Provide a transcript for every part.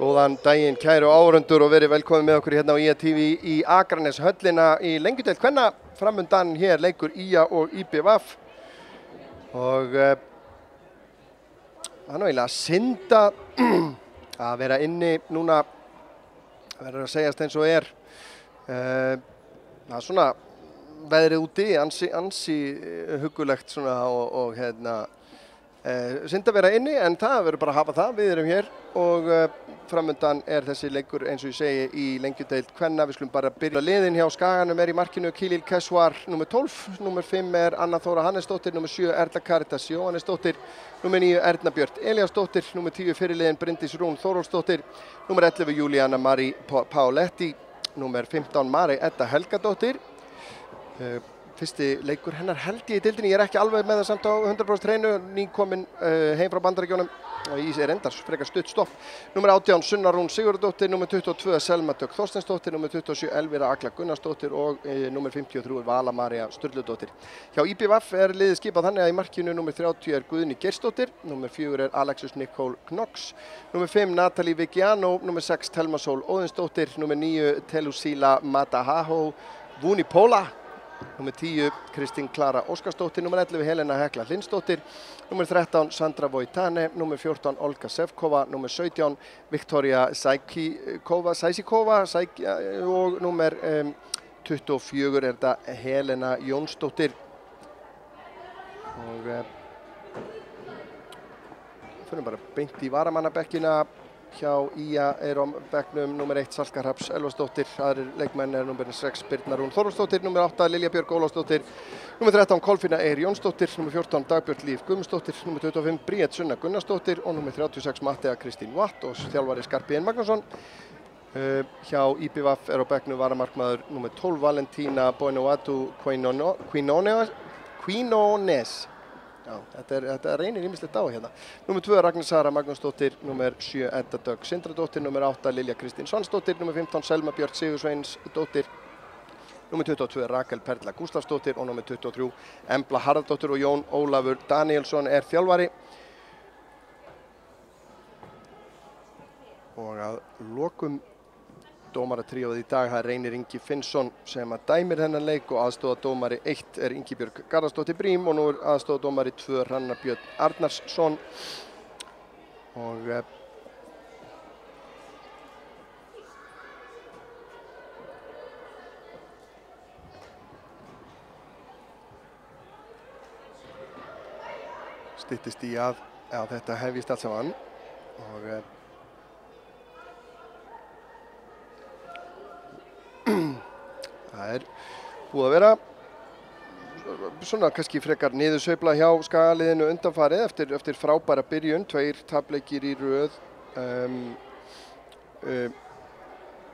Góðan daginn kæru áhorfendur og verið velkomin með okkur hérna á IA TV í Akranes höllina í lengjudeild kvenna. Framundan hér leikur IA og IBVF og það er eiginlega synd að vera inni núna, verður að segjast eins og er. Það er svona veðrið úti, ansi huggulegt svona og hérna synd að vera inni, en það verður bara að hafa það. Við erum hér og framundan er þessi leikur eins og ég segi í lengjudeild kvenna. Við skulum bara byrja liðin hjá Skaganum er í markinu Kilil Keswar nummer 12, nummer 5 er Anna Þóra Hannesdóttir, nummer 7 Erla Karitas Jóhannesdóttir, nummer 9 Erna Björt Elíasdóttir, nummer 10 fyrirliðin Bryndís Rún Þórólfsdóttir, nummer 11 Juliana Marie Paoletti, nummer 15 Mari Edda Helgadóttir. Fyrsti leikur hennar held ég í deildinni, ég er ekki alveg með það samt á 100% hreinu, nýkomin heim frá Bandaríkjunum og í er endar frekar stutt stopp. Númer 18 Sunna Rún Sigurðardóttir, númer 22 Selma Dögg Þorsteinsdóttir, númer 27 Elvira Agla Gunnarsdóttir og númer 53 Vala María Sturludóttir. Hjá IBVF er liðið skipað þannig að í markinu númer 30 er Guðni Geirsdóttir, númer 4 er Alexis Nicole Knox, númer 5 Natalie Vigiano, númer 6 Telma Sól Óðinsdóttir, númer 9 Telusila Matahaho Vunipola, númer 10 Kristín Klara Óskarsdóttir, númer 11 Helena Hekla Lindsdóttir, númer 13 Sandra Vojtane, númer 14 Olga Sevkova, númer 17 Viktoria Sajsikova og númer 24 er þetta Helena Jónsdóttir. Og fyrir bara beint í varamannabekkina. Hjá IA er á bekknum númer 1 Salka Hrafns Elvarsdóttir, aðrir leikmenn er númer 6 Birna Rún Þórólfsdóttir, númer 8 Lilja Björg Ólafsdóttir, númer 13 Kolfinna Eir Jónsdóttir, númer 14 Dagbjört Líf Guðmundsdóttir, númer 25 Bríet Sunna Gunnarsdóttir og númer 36 Mattea Kristín Watt og þjálfari Skarphéðinn Magnússon. Hjá IBVF er á bekknum varamarkmaður númer 12 Valentína Boinouatu Quinones. Já, þetta reynir ýmislegt á hérna. Númer 2 Ragnar Sara Magnúsdóttir, númer 7 Edda Dögg Sindradóttir, númer 8 Lilja Kristín Svansdóttir, númer 15 Selma Björk Sigursveinsdóttir, númer 22 Rakel Perla Gústafsdóttir og númer 23 Embla Harðardóttir og Jón Ólafur Danielsson er þjálfari. Og að lokum dómaratríóið í dag, það er Reynir Ingi Finnsson sem að dæmir þennan leik og aðstoðardómari 1 er Ingibjörg Garðarsdóttir Brím og nú er aðstoðardómari 2 Hrannar Björn Arnarsson. Og styttist í að þetta hefjist allt saman og það er búið að vera svona kannski frekar niðursveifla hjá Skagaliðinu undanfarið eftir frábæra byrjun, 2 tapleikir í röð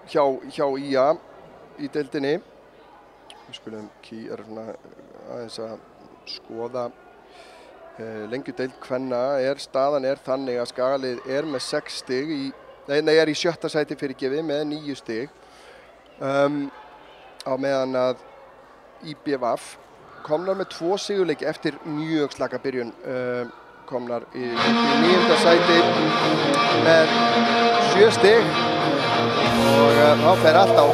hjá IA í deildinni. Við skulum aðeins að skoða lengjudeild kvenna. Staðan er þannig að Skagalið er með 6 stig er í 7. sæti fyrirgefið með 9 stig. Á meðan að IBVF komnar með 2 sigurleiki eftir mjög slaka byrjun, komnar í 9. sæti með 7 stig og þá fer allt á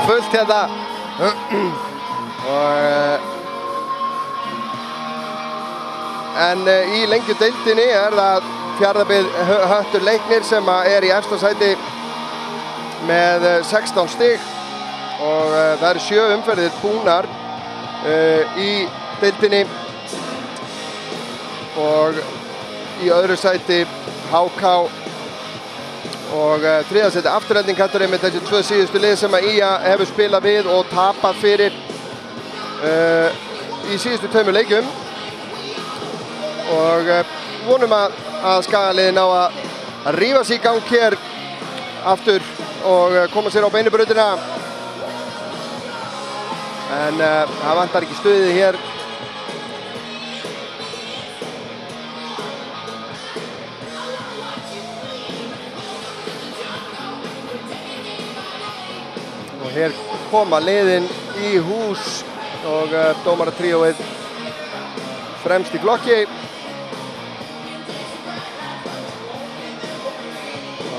fullt hérna en í lengjudeildinni er það Fjarðabyggð Höttur Leiknir sem er í efsta sæti með 16 stig og það eru 7 umferðir búnar í deildinni og í öðru sæti HK og 3. sæti Afturelding. Þetta er með þessi 2 síðustu lið sem að IA hefur spilað við og tapað fyrir í síðustu 2 leikjum og vonum að Skagaliðið ná að rífa sig í gang hér aftur og koma sér á beinubrautina. En það vantar ekki stuðið hér. Og hér koma liðin í hús og dómaratríóið fremst í flokki.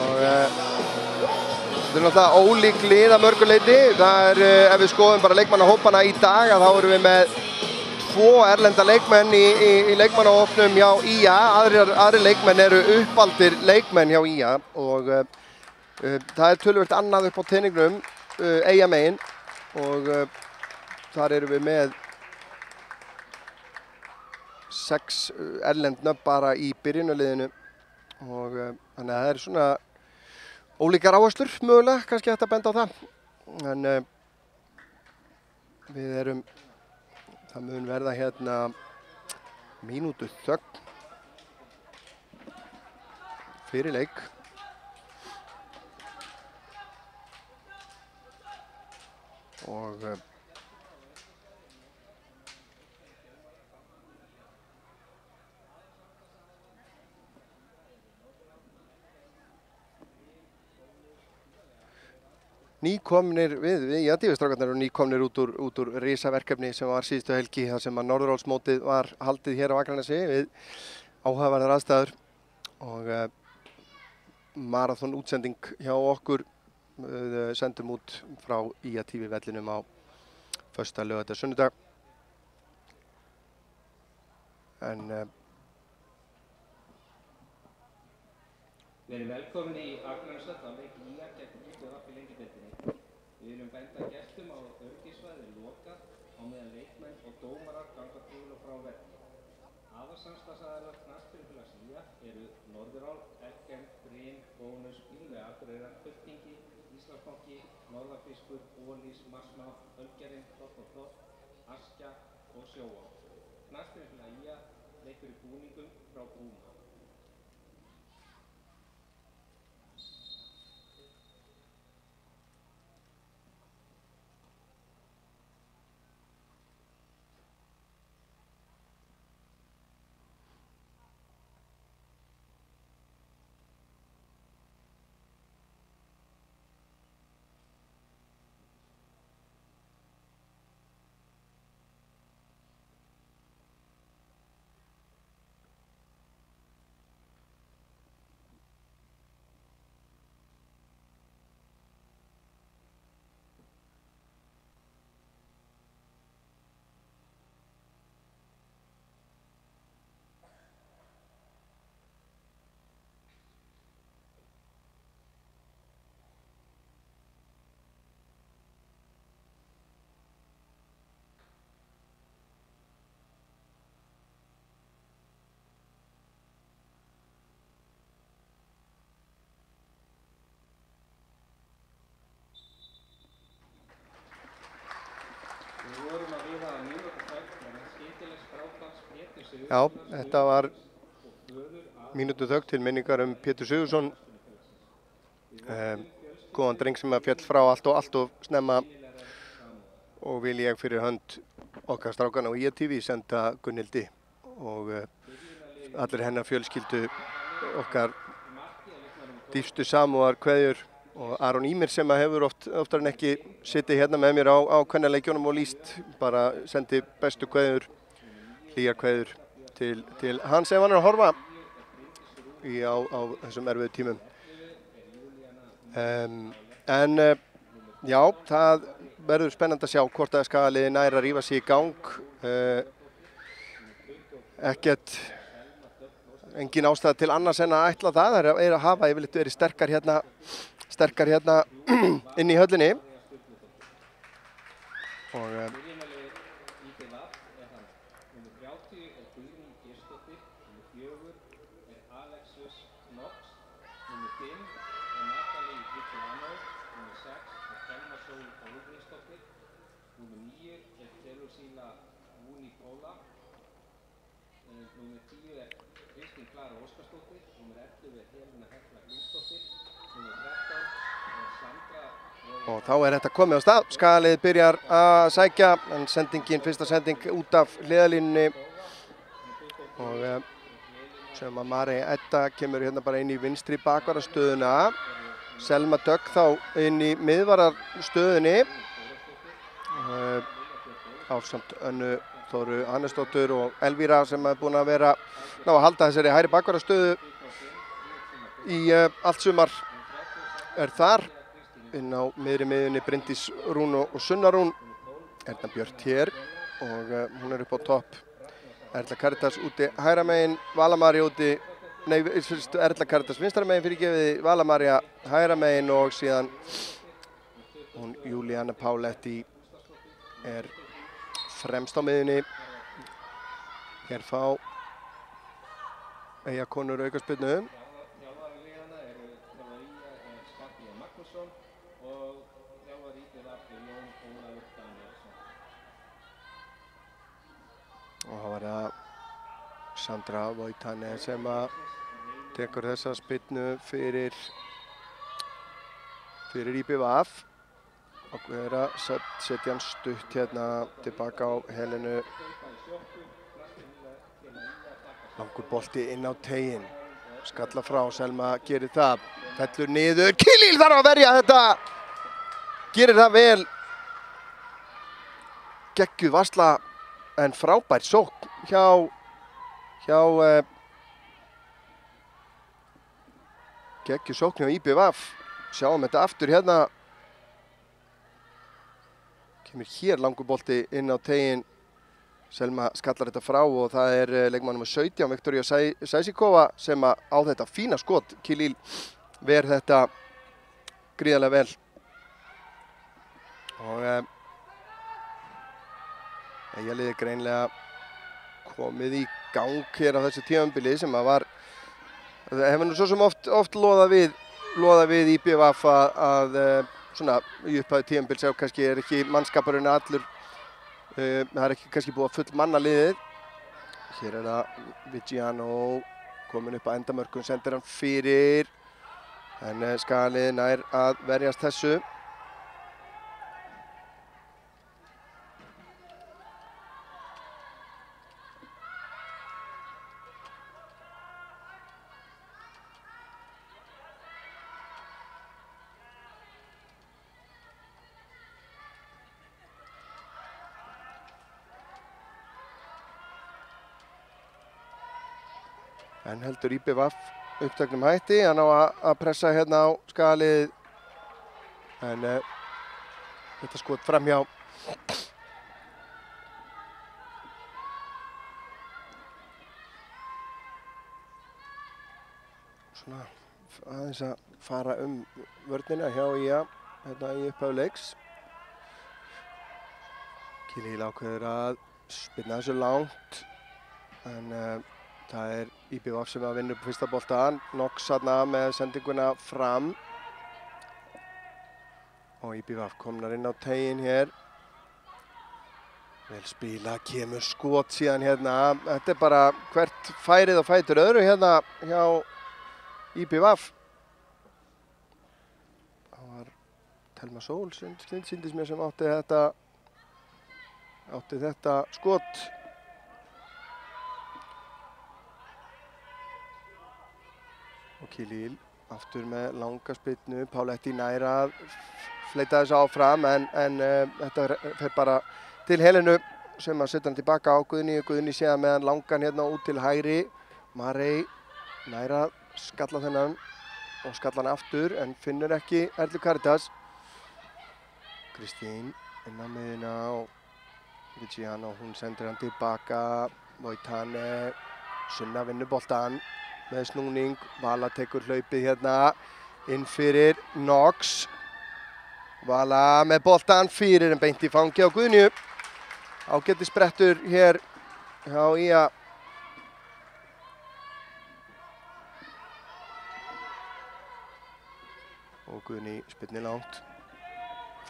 Og Þetta er náttúrulega ólík lið að mörgu leyti. Það ef við skoðum bara leikmannahópana í dag, þá erum við með 2 erlenda leikmenn í leikmannahópnum hjá IA. Aðrir leikmenn eru uppaldir leikmenn hjá IA og það er töluvert annað upp á teningnum Eyja megin og þar erum við með 6 erlend nöfn bara í byrjunarliðinu og þannig að það er svona ólíkar áherslur mögulega, kannski hægt að benda á það. En það mun verða hérna mínútu þögn fyrir leik. Og nýkomnir við Dífistrákarnir og nýkomnir út úr risaverkefni sem var síðustu helgi þar sem að Norðurálsmótið var haldið hér á Akranesi við áhugaverðar aðstæður og marathon útsending hjá okkur sendum út frá IA TV vellinum á föstudag, laugardag, sunnudag. En Verið velkomin í Akraneshöll á leik IA gegn IBF í Lengjudeildinni. Við viljum benda gestum á öryggissvæði lokað á meðan leikmenn og dómarar ganga til og frá velli. Aðalsamstarfsaðilar knattspyrnufélags IA eru Norðurál, Elkem, Brim, Bónus, Bílnveg Akureyrar, Kaupþingi, Íslandsbanki, Norðafiskur, Ólís, Marsná, Ölgerðin, Tott, Askja og Sjóvá. Knattspyrnufélag IA leikur í búningum frá Búma. Já, þetta var mínútu þögn til minningar Pétur Sigurðsson, góðan dreng sem að féll frá allt of snemma og vil ég fyrir hönd okkar strákana á IA TV senda Gunnhildi og allir hennar fjölskyldu okkar dýpstu samúðarkveðjur og Aron Ímir sem að hefur oftar en ekki sittið hérna með mér á kvennaleikjunum og lýst, bara sendi bestu kveðjur, hlýjar kveðjur til hans ef hann er að horfa á þessum erfiðu tímum. Já, það verður spennandi að sjá hvort að skagaliðið nær að rífa sig í gang. Engin ástæða til annars en að ætla það. Það er að hafa yfirleitt verið sterkar hérna inn í höllinni. Og og þá er þetta komið á stað. Skagaliðið byrjar að sækja, en fyrsta sending út af hliðarlínunni og sem að Marey Edda kemur hérna bara inn í vinstri bakvarðarstöðuna. Selma Dögg þá inn í miðvarðarstöðunni ásamt Önnu Þóru Hannesdóttur og Elvíra sem er búin að ná að halda þessari hægri bakvarðarstöðu í allt sumar er þar. inn á miðri miðjunni Bryndís Rún og Sunna Rún. Erna Björt hér og hún upp á topp. Erla Karitas úti hægra megin, Vala María úti, nei, Erla Karitas vinstra megin fyrirgefið, Vala María hægra megin og síðan hún Júlíana Páletti fremst á miðjunni. Hér fá Eyjakonur aukaspyrnu. Þjálfari liðanna eru þjálfari IA Skarphéðinn Magnússon og þjálfari IBVF Jón Ólafur Daníelsson. Og það var það Sandra Voitane sem að tekur þessa spyrnu fyrir IBVF. Ákveður að setja hann stutt hérna tilbaka á Helenu. Langur bolti inn á teiginn. Skalla frá, Selma gerir það. Fellur niður, Kilíl þarf að verja þetta. Gerir það vel. Geggjuð varsla en frábær sókn hjá geggjuð sókn hjá IBVF. Sjáum þetta aftur hérna. Kemur hér langur bolti inn á teiginn. Selma skallar þetta frá og það leikmaður nummer 17, Viktoría Sæsikova, sem á þetta fína skot. Kilíl ver þetta gríðarlega vel. Og Eyjaliðið greinlega komið í gang hér á þessu tímabili sem að það hefur nú svo sem oft loðað við IBVF að svona í upphæðu tímabils ef kannski ekki mannskapurinn allur. Það ekki kannski búið að full manna liðið. Hér það Vigiano komin upp að endamörkum, sendir hann fyrir. En Skagaliðið nær að verjast þessu. En heldur IBVF uppteknum hætti, hann á að pressa hérna á Skagaliðið. En þetta skot framhjá. Svona aðeins að fara vörnina hjá IA hérna í upphæðu leiks. Kilíl ákveður að spinna þessu langt. En það IBVF sem að vinna upp fyrsta boltan. Knox þarna með sendinguna fram. Og IBVF komnar inn á teiginn hér. Vel spila, kemur skot síðan hérna. Þetta bara hvert færið og fætur öðru hérna hjá IBVF. Það var Telma Sól sýndist mér sem átti þetta skot. Og Kilíl aftur með langa spyrnu. Páletti nær að fleita þessu áfram en þetta fer bara til Helenu sem að setja hann tilbaka á Guðni. Guðni séðan með hann langan hérna út til hægri. Marey nær að skalla þennan og skalla hann aftur en finnur ekki Erlu Karitas. Kristín inn á miðjuna og Vigiano, hún sendir hann tilbaka. Voitane, Sunna vinnur boltan með snúning. Vala tekur hlaupið hérna inn fyrir Knox. Vala með boltan fyrir en beint í fangi á Guðnju. Ágætis sprettur hér hjá IA. Og Guðni spyrnir langt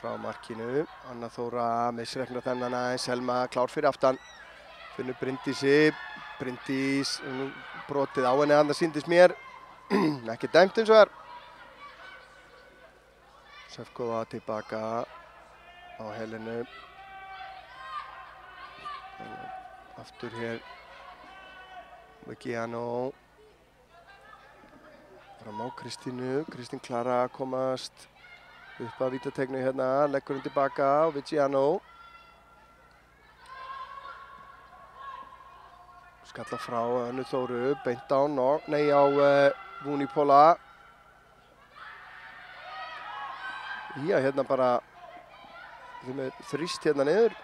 frá markinu. Anna Þóra missreknar þennan aðeins. Selma klár fyrir aftan. Finnur Bryndísi. Bryndís brotið á henni, það sýndist mér. Ekki dæmt eins og er. Sefkova tilbaka á Helenu. Aftur hér Vigiano. Fram á Kristínu. Kristín Klara að komast upp að vítateignu hérna. Leggur hún tilbaka á Vigiano. Skalla frá Önnu Þóru, beint á Vunipola. Ía hérna bara þeim er þrýst hérna niður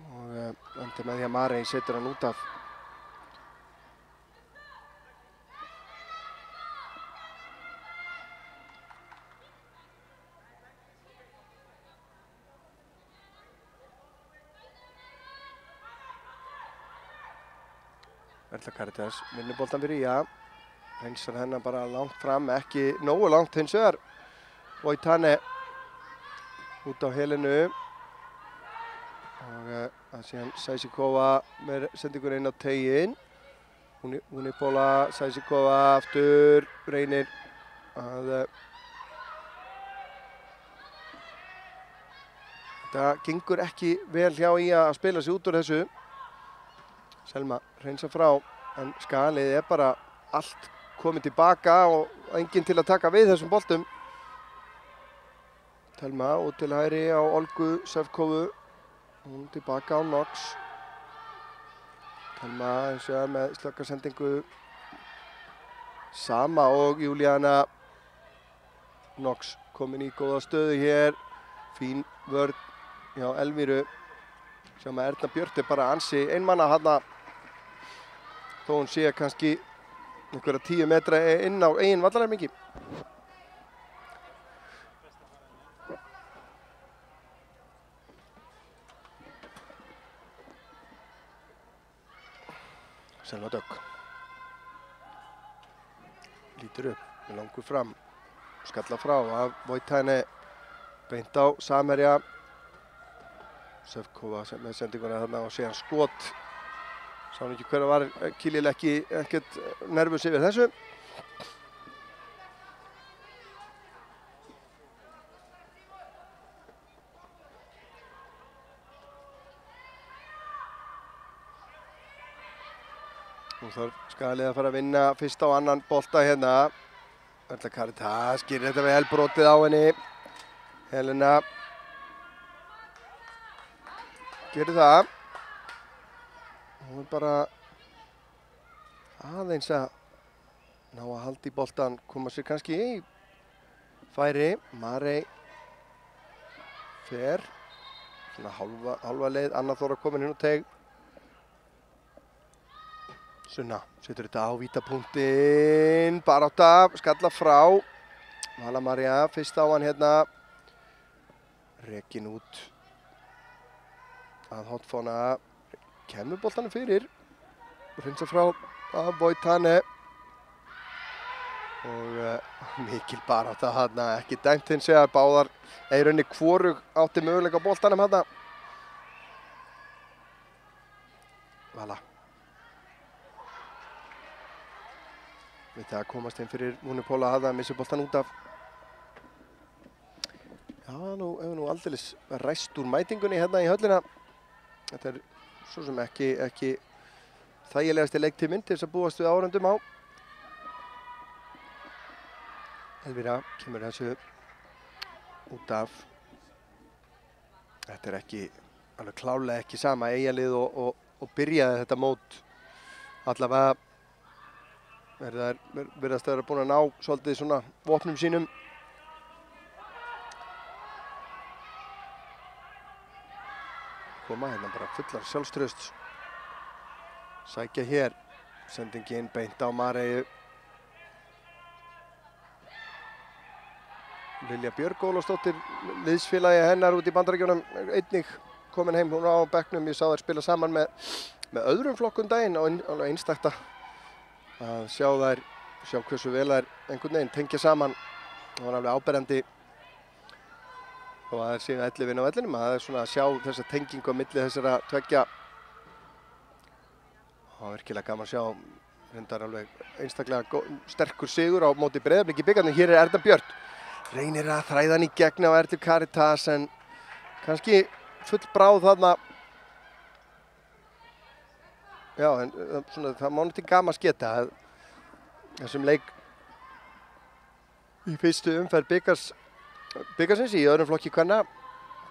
og endur með því að Marey setur hann út af. Erla Caritas vinnur boltan fyrir Ía. Hreinsar hennar bara langt fram, ekki nógu langt hins vegar. Voitane út á helinu. Og það síðan Sajsikova með sendingur inn á teiginn. Unibola, Sajsikova aftur, reynir að þetta gengur ekki vel hjá Ía að spila sig út úr þessu. Selma hreinsar frá, en skalið er bara allt komið tilbaka og enginn til að taka við þessum boltum. Telma út til hægri á Olgu Sevkovu. Hún tilbaka á Knox. Telma eins og með slökka sendingu. Sama og Júlíana. Knox komin í góða stöðu hér. Fín vörn hjá Elvíru. Sjáum að Erna Björt er bara ansi einmanna þarna. Þó hún sé kannski einhverja 10 metra inn á eigin vallarhelmingi. Selma Dögg. Lítur upp, langur fram. Skalla frá af Voitane. Beint á samherja. Sevkova með sendinguna þarna og síðan skot. Sá ekki hver var Kilil ekkert nervus yfir þessu. Nú þarf Skalið að fara að vinna fyrst á annan bolta hérna. Erla Caritas gerir þetta vel, brotið á henni. Helena gerir það. Hún er bara aðeins að ná að halda í boltan, koma sér kannski í færi. Marey fer svona hálfa leið, Anna Þóra komin inn á teig. Sunna setur þetta á vítapunktinn, barátta, skalla frá. Vala María fyrst á hann hérna. Rekin út að hotfóna. Kemur boltanum fyrir. Hreinsar frá að Voitane. Og mikil barátta þarna, ekki dæmt hins vegar. Báðar í rauninni hvorug átti möguleika á boltanum þarna. Vala. Við það að komast inn fyrir Unibola að missa boltan út af. Já, hefur nú aldeilis ræst úr mætingunni hérna í höllina. Þetta er svo sem ekki þægilegasti leiktíminn til þess að búast við áhorfendum á. Elvíra kemur þessu út af. Þetta er ekki, alveg klárlega ekki sama Eyjalið og byrjaði þetta mót. Allavega virðast að vera búin að ná svolítið svona vopnum sínum. Koma hérna bara fullar sjálfstrausts. Sækja hér. Sendingin beint á Mareyju. Lilja Björg Ólafsdóttir, liðsfélagi hennar út í Bandaríkjunum, einnig komin heim. Hún á bekknum, ég sá þær spila saman með öðrum flokkum daginn og alveg einstakt að sjá hversu vel þær einhvern veginn tengja saman. Það var alveg áberandi. Og það er síðan 11 á vellinum, það er svona að sjá þessa tengingu á milli þessara tveggja. Það var virkilega gaman að sjá, reyndar alveg einstaklega sterkur sigur á móti Breiðablik í bikarnum. Hér er Erna Björt, reynir að þræða hann í gegn á Erlu Caritas, en kannski full bráð þarna. Já, en svona, það má náttúrulega gaman að sketa þessum leik í fyrstu umferð bikarsins í öðrum flokki kvenna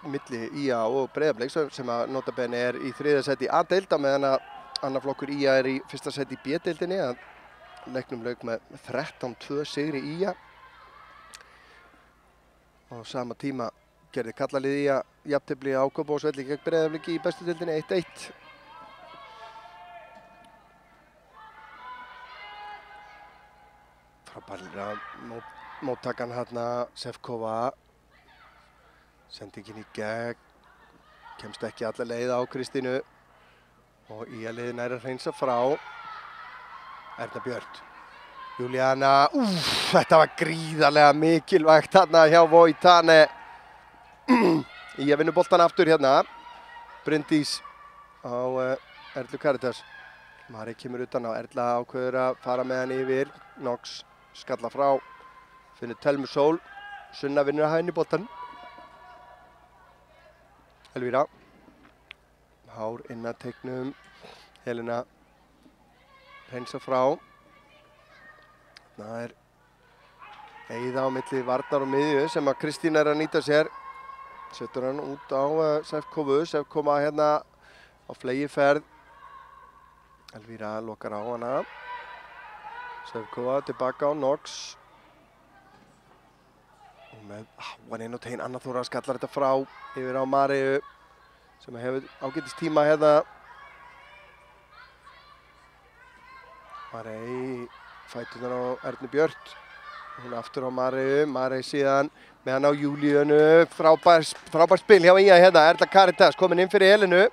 milli Ía og Breiðabliks sem að nota bene er í 3. sæti A-deild á meðan að annar flokkur Ía er í 1. sæti í B-deildinni. Leiknum lauk með 13-2 sigri Ía. Á sama tíma gerði kallaliði í að jafntefli á Kópavogsvelli gegn Breiðabliki í bestu deildinni 1-1. Frábærlega móttakan hérna Sefkova. Sendingin í gegn. Kemst ekki alla leið á Kristínu. Og ÍA-liðið nær að hreinsa frá. Erna Björt. Júlíana, þetta var gríðarlega mikilvægt hérna hjá Voitane. Í að vinna boltan aftur hérna. Bryndís á Erlu Caritas. Mari kemur utan á, Erla ákveður að fara með hann yfir. Knox skalla frá. Finnur Telmu Sól. Sunna vinnur að hægni boltan. Elvíra. Hár inn að teiknum. Helena hreinsa frá. Það er Heiða á milli varnar og miðju sem að Kristín er að nýta sér. Setur hann út á Sefkovu. Sefkoma hérna á flegiferð. Elvíra lokar á hana. Sefkova tilbaka á Knox. Og með háan inn og tegin Anna Þóra skallar þetta frá yfir á Mariu sem hefur ágætis tíma hérna. Marei fætunar á Ernu Björt. Hún aftur á Mariu. Marei síðan með hann á Júlíunu. Frábær spil hjá Ía hérna. Erla Caritas komin inn fyrir Helenu.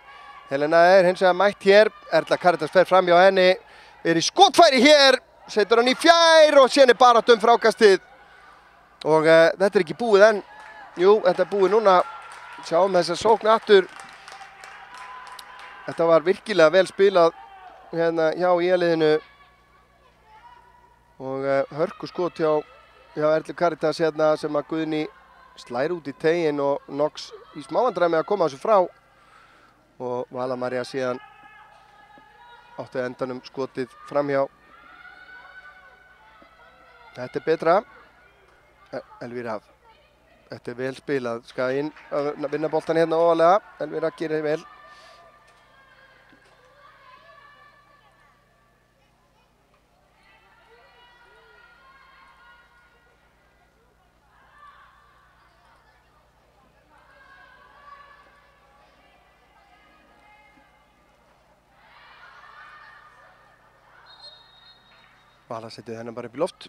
Helena er hins vegar mætt hér. Erla Caritas fer fram hjá henni. Er í skotfæri hér. Setur hann í fjær og síðan er barátt frákastið. Og þetta er ekki búið enn. Jú, þetta er búið núna. Sjáum þessa sókn aftur. Þetta var virkilega vel spilað hérna hjá Ía-liðinu. Og hörku skot hjá Erlu Caritas hérna sem að Guðni slær út í tegin og Knox í smávandræmi að koma þessu frá. Og Vala María síðan átti endanum skotið framhjá. Þetta er betra. Elvíra, þetta er vel spilað. Skaginn að vinna boltan hérna ofalega. Elvíra gerir vel. Vala setið hennar bara upp í loft.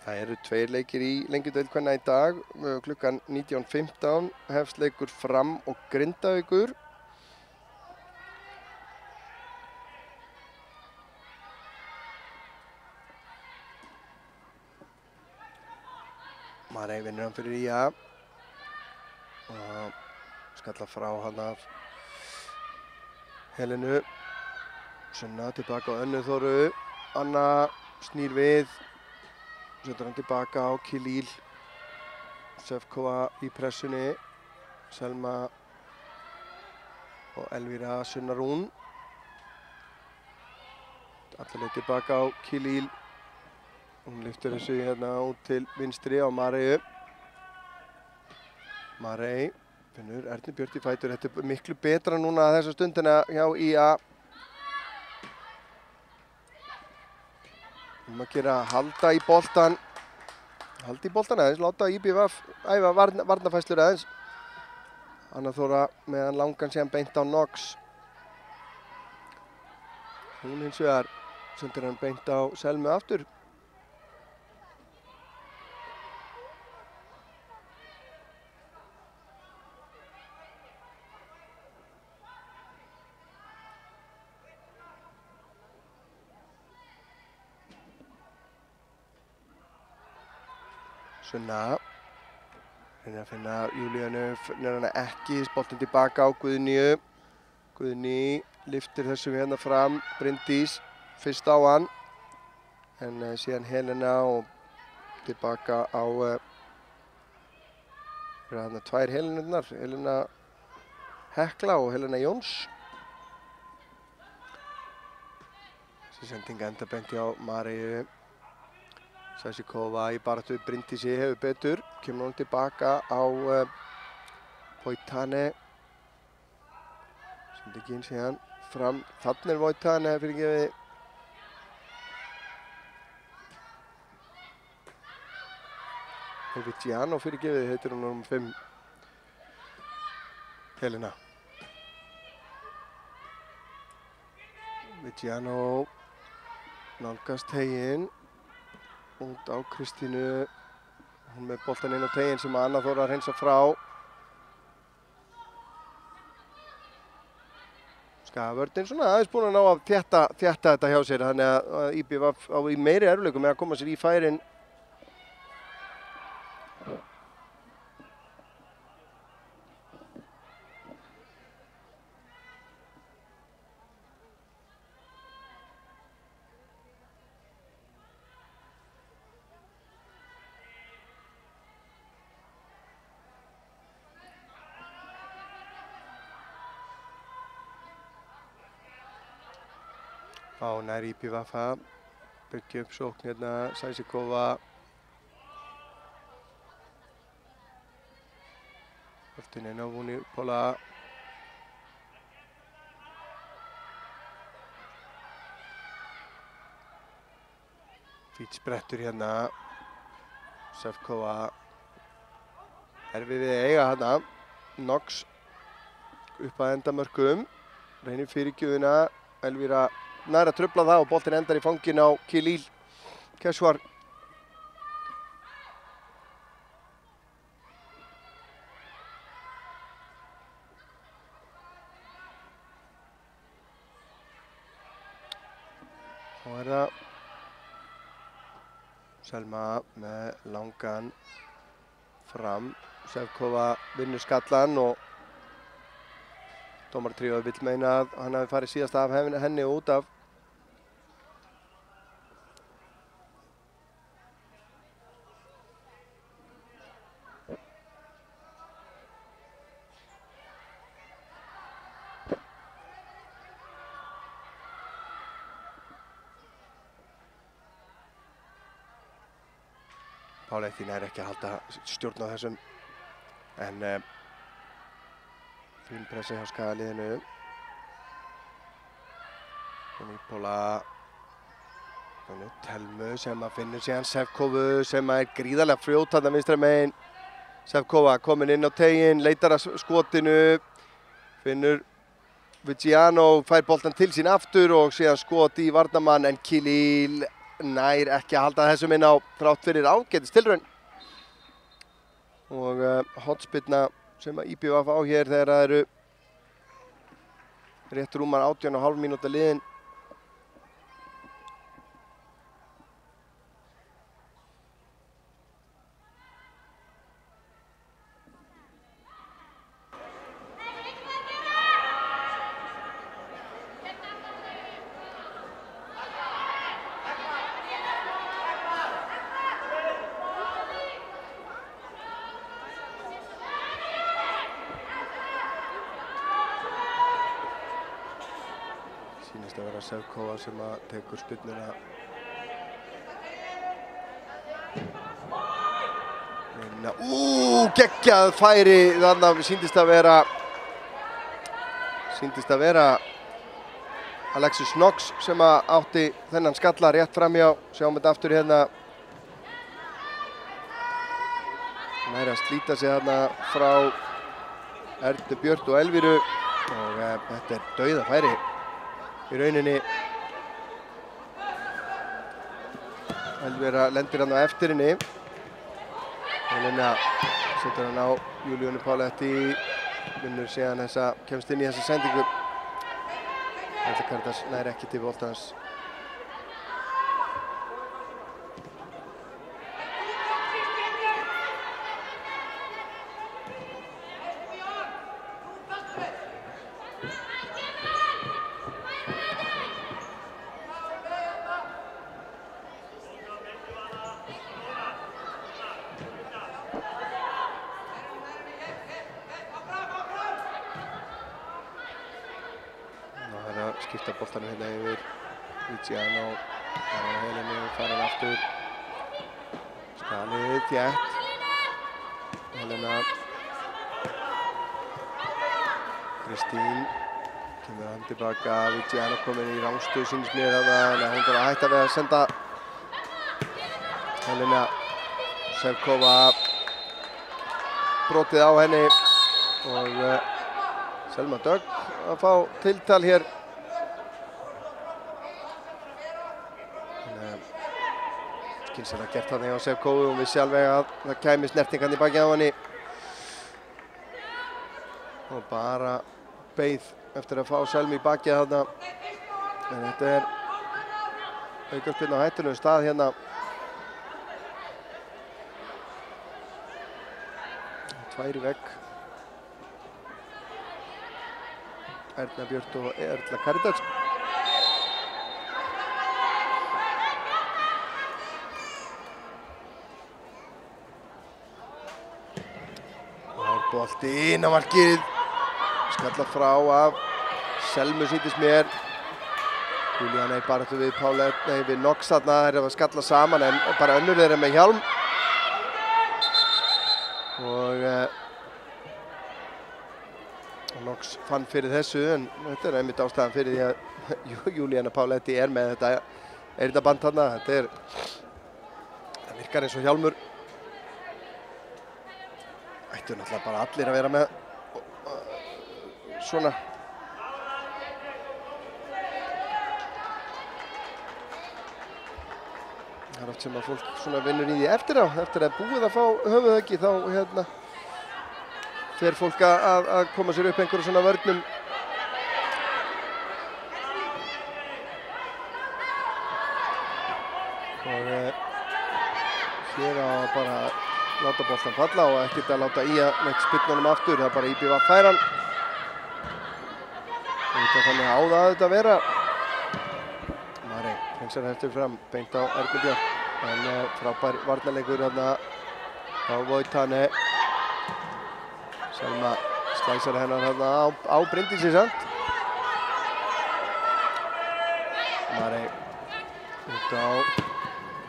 Það eru 2 leikir í lengjudeild kvenna í dag. Klukkan 19:15 hefst leikur Fram og Grindavíkur. Marei vinnur hann fyrir Ía. Og skalla frá hann af Helenu. Sunna tilbaka á Önnu Þóru. Anna snýr við. Setur hann tilbaka á Kilíl. Sefkova í pressunni. Selma og Elvíra Sunna Rún. Allarleið tilbaka á Kilíl. Hún lyftir þessu hérna út til vinstri á Mariu. Marei finnur Ernu Björt í fætur. Þetta er miklu betra núna þessa stundina hjá Ía. Að gera halda í boltan. Halda í boltan aðeins, láta IBVF æfa varnarfærslur aðeins. Anna Þóra meðan langan síðan beint á Knox. Hún hins vegar sendir hann beint á Selmu aftur. Sunna. Reynir að finna Júlíanu, finnur hana ekki, boltinn tilbaka á Guðnýju. Guðný lyftir þessu hérna fram, Bryndís fyrst á hann. En síðan Helena og tilbaka á hérna 2 Helenurnar, Helena Hekla og Helena Jóns. Þessi sending enda beint hjá Mariu. Sasikova í baráttu við Bryndísi hefur betur. Kemur hún tilbaka á Voitane. Sendi ekki inn síðan fram. Þannig Voitane fyrirgefið. Vigiano fyrirgefið heitir hún um 5. Helena. Vigiano nálgast teiginn. Út á Kristínu. Hún með boltan inn á teiginn sem Anna Þóra hreinsa frá. Skagavörnin svona aðeins búin að ná að þétta þetta hjá sér, þannig að IBVF á í meiri erfiðleikum með að koma sér í færin. Nær IBVF að byggja upp sókn hérna, Sasikova. Öftin inn á Vunipola. Fýt sprettur hérna. Sevkova. Erfið við eiga hérna. Knox upp að endamörkum. Reynir fyrirgjöfina. Elvíra nær að trufla það og boltinn endar í fangin á Khalil Keshwar. Þá það Selma með langan fram. Sevkova vinnur skallan og dómartríóið vill meina að hann hafi farið síðast af henni og út af. Páleittín ekki að halda stjórn á þessum, en fín pressi hjá Skagaliðinu. Vunipola, Telmu sem að finnur síðan Sevkovu sem að gríðarlega frjót þarna vinstra megin. Sevkova komin inn á teiginn, leitar að skotinu, finnur Vigiano, fær boltan til sín aftur og síðan skot í varnarmann, en Khalil nær ekki að halda þessum inn á þrátt fyrir ágætis tilraun. Og hornspyrna sem að IBVF á hér þegar það eru rétt rúmar 18,5 mínúta liðin. Sýnist að vera Sevkova sem að tekur spyrnuna. Geggjað færi þarna, sýndist að vera Alexis Knox sem að átti þennan skalla rétt framhjá. Sjáum þetta aftur hérna. Nær að slíta sig þarna frá Ernu Björt og Elvíru og þetta dauðafæri í rauninni. Elvíra lendir hann á eftir henni. Helena setur hann á Júlíönu Páletti, vinnur síðan kemst inn í þessa sendingu. Elsa Kardas nær ekki til boltans. Skipta boltanum hérna yfir Vigiano, Helenu, fara hann aftur. Dalið þétt. Helena. Kristín. Kemur hann tilbaka. Vigiano komin í rangstöðu sýnist mér þarna. Nei, hún þarf að hætta við að senda Helena Sevkova brotið á henni og Selma Dögg að fá tiltal hér. Skynsamlega gert þarna hjá Sevkovu og vissi alveg að það kæmi snertingan í baki á henni. Og bara beið eftir að fá Selmu í bakið þarna. En þetta er aukaspyrna á hættulegum stað hérna. Tvær í vegg. Erna Björt og Erla Karidals. Bolti inn á markið. Skalla frá af Selmu sýndist mér. Júlíana í baráttu við við Nox þarna. Þeir eru að skalla saman en bara önnur þeirra með hjálm. Og Nox fann fyrir þessu en þetta er einmitt ástæðan fyrir því að Júlíana Páletti er með þetta eyrnaband þarna. Það virkar eins og hjálmur. Ættu náttúrulega bara allir að vera með svona. Það er oft sem að fólk svona vinnur í því eftir á. Eftir að búið að fá höfuðhöggi þá hérna fer fólk að koma sér upp einhverju svona vörnum. Og hér á bara láta boltan falla og ekkert að láta í að neitt spyrnunum aftur. Það er bara IBVF færan. Þannig á það að vera. Marey hreinsar eftir fram, beint á Erlu Björk. En frábær varnarleikur þarna á Voitane. Selma slæsar hennar þarna á Bryndísi samt. Marey út á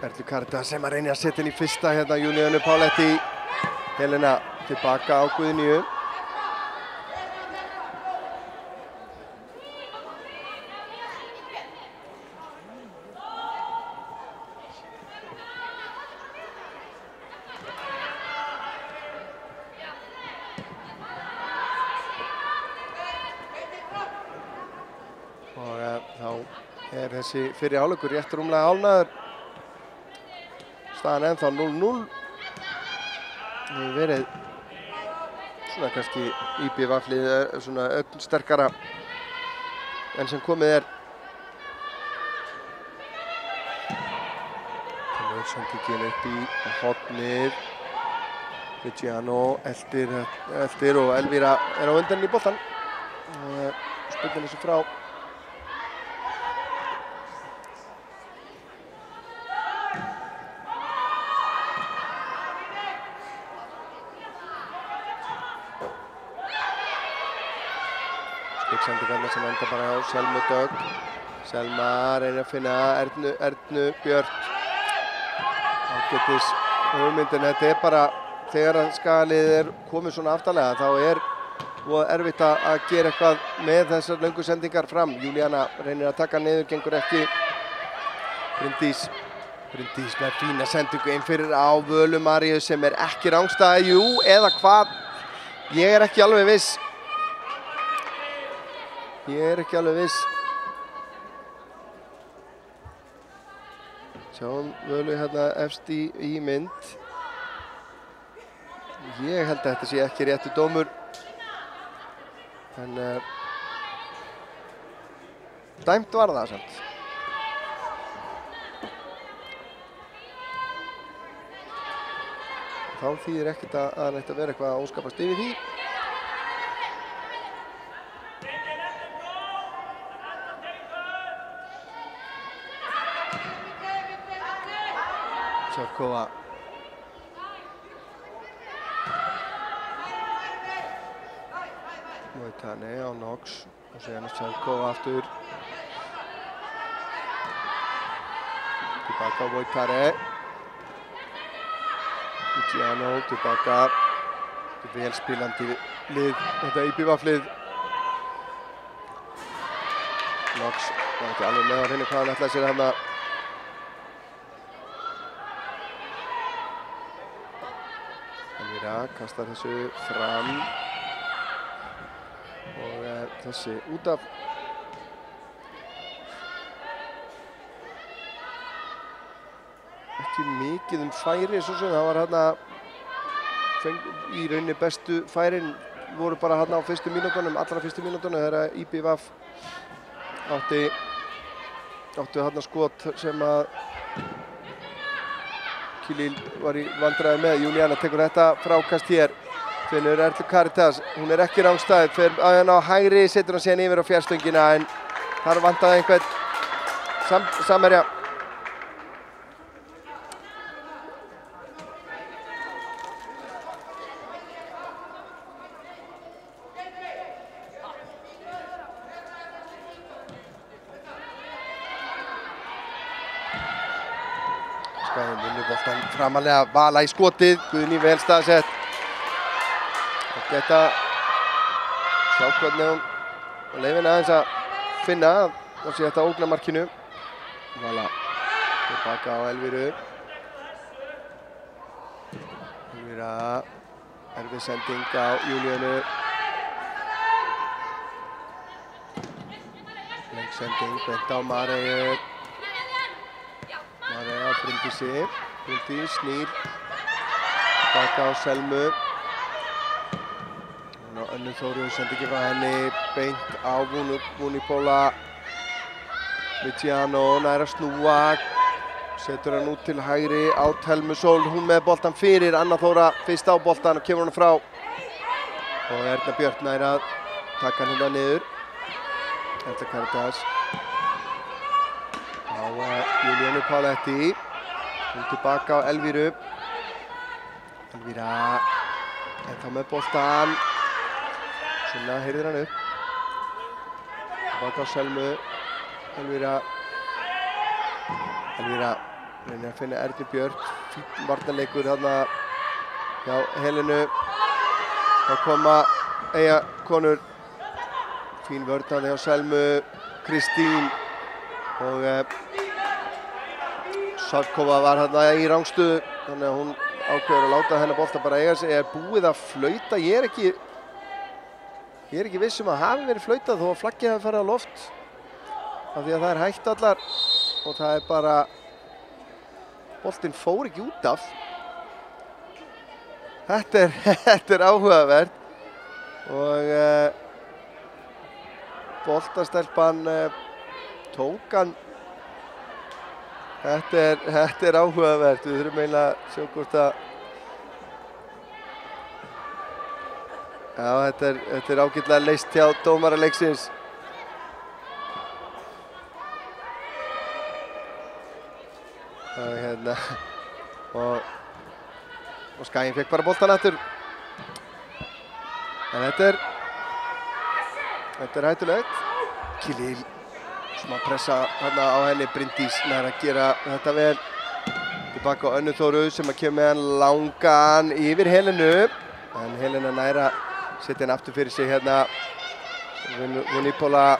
Erlu Karidals sem að reyna að setja inn í fyrsta hérna Júlíönu Páletti. Helena tilbaka á Guðnýju. Og þá er þessi fyrri hálfleikur rétt rúmlega hálfnaður. Staðan ennþá 0-0. Það hefur verið svona kannski IBVF-lið svona ögn sterkara enn sem komið er. Sendingin upp í hornið. Vigiano eldir og Elvíra er á undan í boltan. Spillir þessu frá. Sendingarna sem enda bara á Selmu Dögg. Selma reynir að finna Ernu Björt. Ágætis hugmyndin. Þetta er bara þegar að skagalið er komið svona aftarlega þá er erfitt að gera eitthvað með þessar löngu sendingar fram. Júlíana reynir að taka niður, gengur ekki. Bryndís með fína sendingu inn fyrir á Völu Maríu sem er ekki rangstæða, jú, eða hvað? Ég er ekki alveg viss. Sjáum Völu hérna efst í mynd. Ég held að þetta sé ekki réttur dómur. En dæmt var það samt. Þá þýðir ekkert að neitt að vera eitthvað að óskapast yfir því. Sevkova. Voitane á Nox og síðan Sevkova aftur. Tilbaka á Voitane. Luciano tilbaka. Þetta er vel spilandi lið, þetta IBVF-lið. Knox var ekki alveg með á hreinu hvað hann ætlaði sér þarna. Elvira kastar þessu fram. Og þessi út af. Ekki mikið færi svo sem það var hérna í rauninni bestu færin voru bara hérna á fyrstu mínútunum, allra fyrstu mínútunum þegar IBVF áttu hérna skot sem að Khalil var í vandræði með. Júlíana tekur þetta frákast hér, finnur Erlu Caritas, hún er ekki rangstæð, fer að hérna á hægri, setur hann síðan yfir á fjárstöngina en þar vantaði einhvern samherja. Skaginn vinnur boltann framalega, Vala í skotið, Guðný vel staðsett. Það geta sjá hvernig hún og leyfin aðeins að finna að það sé þetta ógna markinu. Vala tilbaka á Elvíru. Elvíra, erfið sending á Júlíönu. Lengt sending, beint á Mareyju. Mareyja á Bryndísi. Bryndís snýr. Tilbaka á Selmu. Önnu Þóru sendi ekki frá henni, beint á Vunipola. Luciano nær að snúa, setur hann út til hægri á Thelmu Sól, hún með boltan fyrir, Anna Þóra fyrst á boltan og kemur hann frá. Og Erna Björk nær að taka hann hérna niður. Erla Caritas. Á Júlíönu Páletti, hún tilbaka á Elvíru. Elvíra ennþá með boltan. Sunna heyrðir hann upp. Tilbaka á Selmu. Elvíra reynir að finna Ernu Björk. Fínn varnarleikur þarna hjá Helenu. Þá koma Eyjakonur. Fín vörn þarna hjá Selmu. Kristín og Sarkova var þarna í rangstuðu. Þannig að hún ákveður að láta hennar bolta bara eiga sig. Er búið að flauta? Ég er ekki viss um að hafi verið flautað þó að flaggið hafi farið á loft. Af því að það er hægt allar og það er bara, boltinn fór ekki út af. Þetta er áhugavert og boltastelpan tók hann. Þetta er áhugavert, við þurfum eiginlega að sjá hvort að já, þetta er ágætlega leyst hjá dómara leiksins. Og Skaginn fekk bara boltan aftur. En þetta er hættulegt. Khalil smá pressa hérna á henni, Bryndís nær að gera þetta vel. Tilbaka á Önnu Þóru sem að kemur með hann langan yfir Helenu. En Helena nær að setja hann aftur fyrir sig hérna. Vunipola.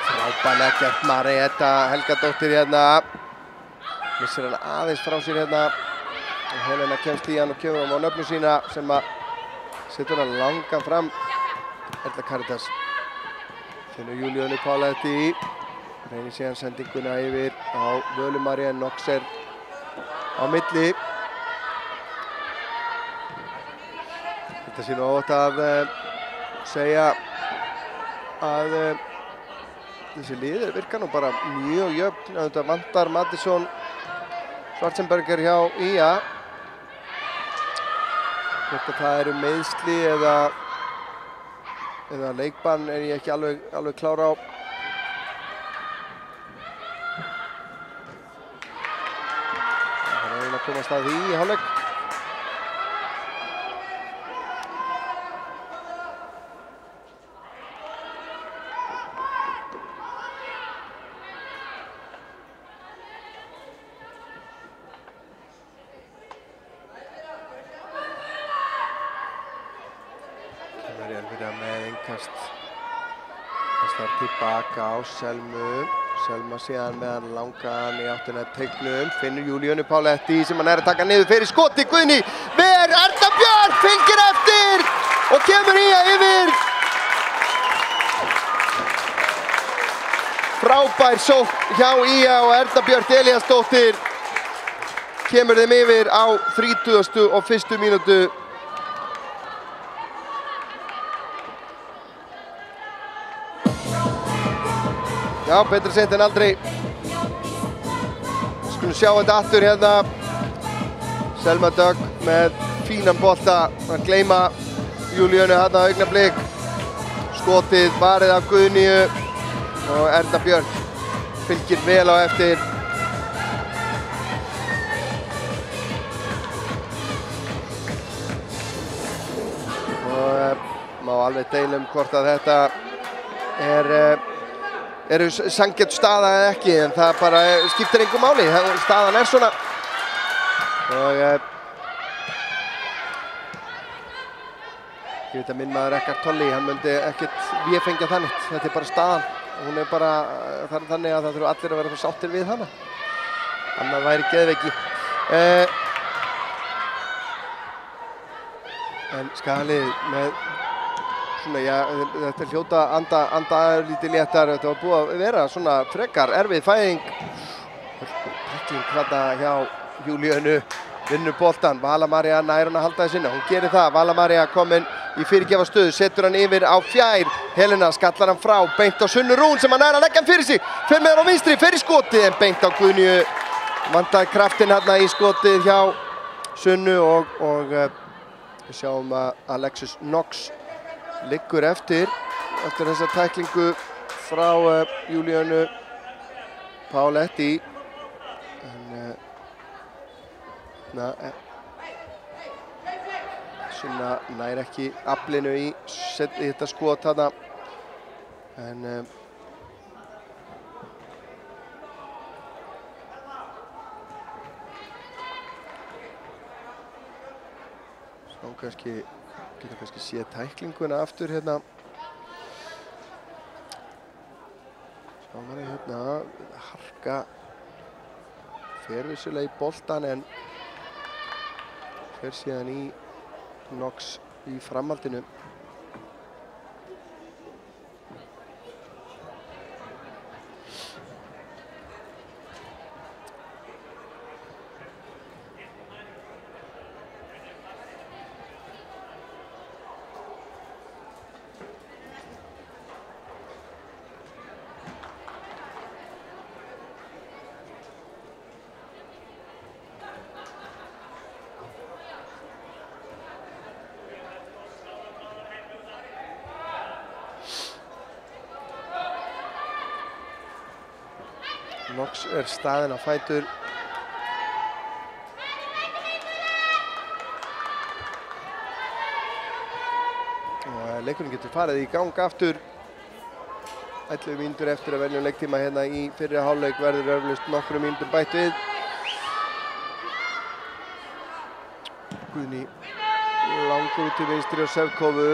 Frábærlega gert Margreta Helgadóttir hérna. Missir hann aðeins frá sér hérna. Og Helena kemst í hann og kemur hann á nöfnu sína sem að setur hann langan fram. Erla Caritas. Finnur Júlíönu Páletti. Reynir síðan sendinguna yfir á Völu María Knox er á milli. Þetta sé nú óvægt að segja að þessi liðir virka nú bara mjög jöfn. Þetta vantar Mattisson, Schwarzenberger hjá IA. Hvort að það eru meiðsli eða leikbann er ég ekki alveg klár á. Það er eiginlega að komast að því í hálfleik. Kastar tilbaka á Selmu. Selma síðan með hann langan í áttina teignum. Finnur Júlíönu Páletti sem hann að taka niður fyrir skoti. Guðný ver, Erna Björk fylgir eftir og kemur í að yfir. Frábær sókn hjá IA og Erna Björk Elíasdóttir kemur þeim yfir á 31. mínútu. Já, betra seint en aldrei. Skulum sjá þetta aftur hérna. Selma Dögg með fínan bolta að gleyma Júlíönu þarna augnablik. Skotið varið af Guðnýju og Erna Björk fylgir vel á eftir. Og má alveg deila hvort að þetta eru sanngjarn staða eða ekki, en það bara skiptir engu máli. Staðan svona. Og ég veit að minn maður Eckart Tolle, hann myndi ekkert véfengja þannig. Þetta bara staðan. Hún bara þannig að það þurfa allir að vera sáttir við hana. Annað væri geðveiki. En Skagalið með svona, já, þetta hljóta anda lítið léttar. Þetta var búið að vera svona frekar erfið fæðing. Tækling þarna hjá Júlíönu, vinnur boltan. Vala María nær hann að halda þess inna. Hún gerir það. Vala María komin í fyrirgefa stöðu, setur hann yfir á fjær. Helena skallar hann frá, beint á Sunnu Rún sem hann nær að leggja hann fyrir sig. Fer með hann á vinstri, fer í skotið en beint á Guðnýju. Vantaði kraftinn hérna í skotið hjá Sunnu og við sjáum að Alexis Knox liggur eftir þessa tæklingu frá Júlíönu Páletti. Sunna nær ekki aflinu í þetta skot þarna. En geta kannski séð tæklinguna aftur hérna. Sjáum hann hérna, harka fer vissulega í boltan en fer síðan í Knox í framhaldinu. Knox staðinn á fætur. Og leikurinn getur farið í gang aftur. 11 mínútur eftir að veljum leiktíma hérna í fyrri hálfleik verður eflaust nokkrum mínútum bætt við. Guðný langur út til vinstri og Sevkovu.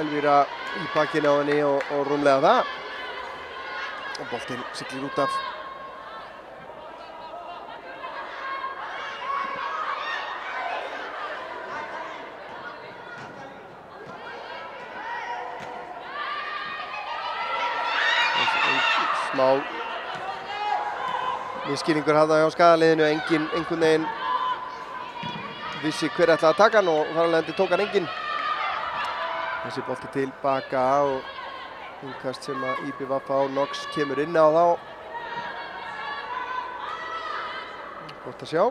Elvíra í bakkinn á henni og rúmlega það. Og boltinn siglir út af. Smá misskilningur hafði hjá Skagaliðinu, einhvern veginn vissi hver ætlaði að taka hann og þar alveg tók hann enginn. Þessi bolti tilbaka og innkast sem að IBVF á Knox kemur inn á þá. Gott að sjá.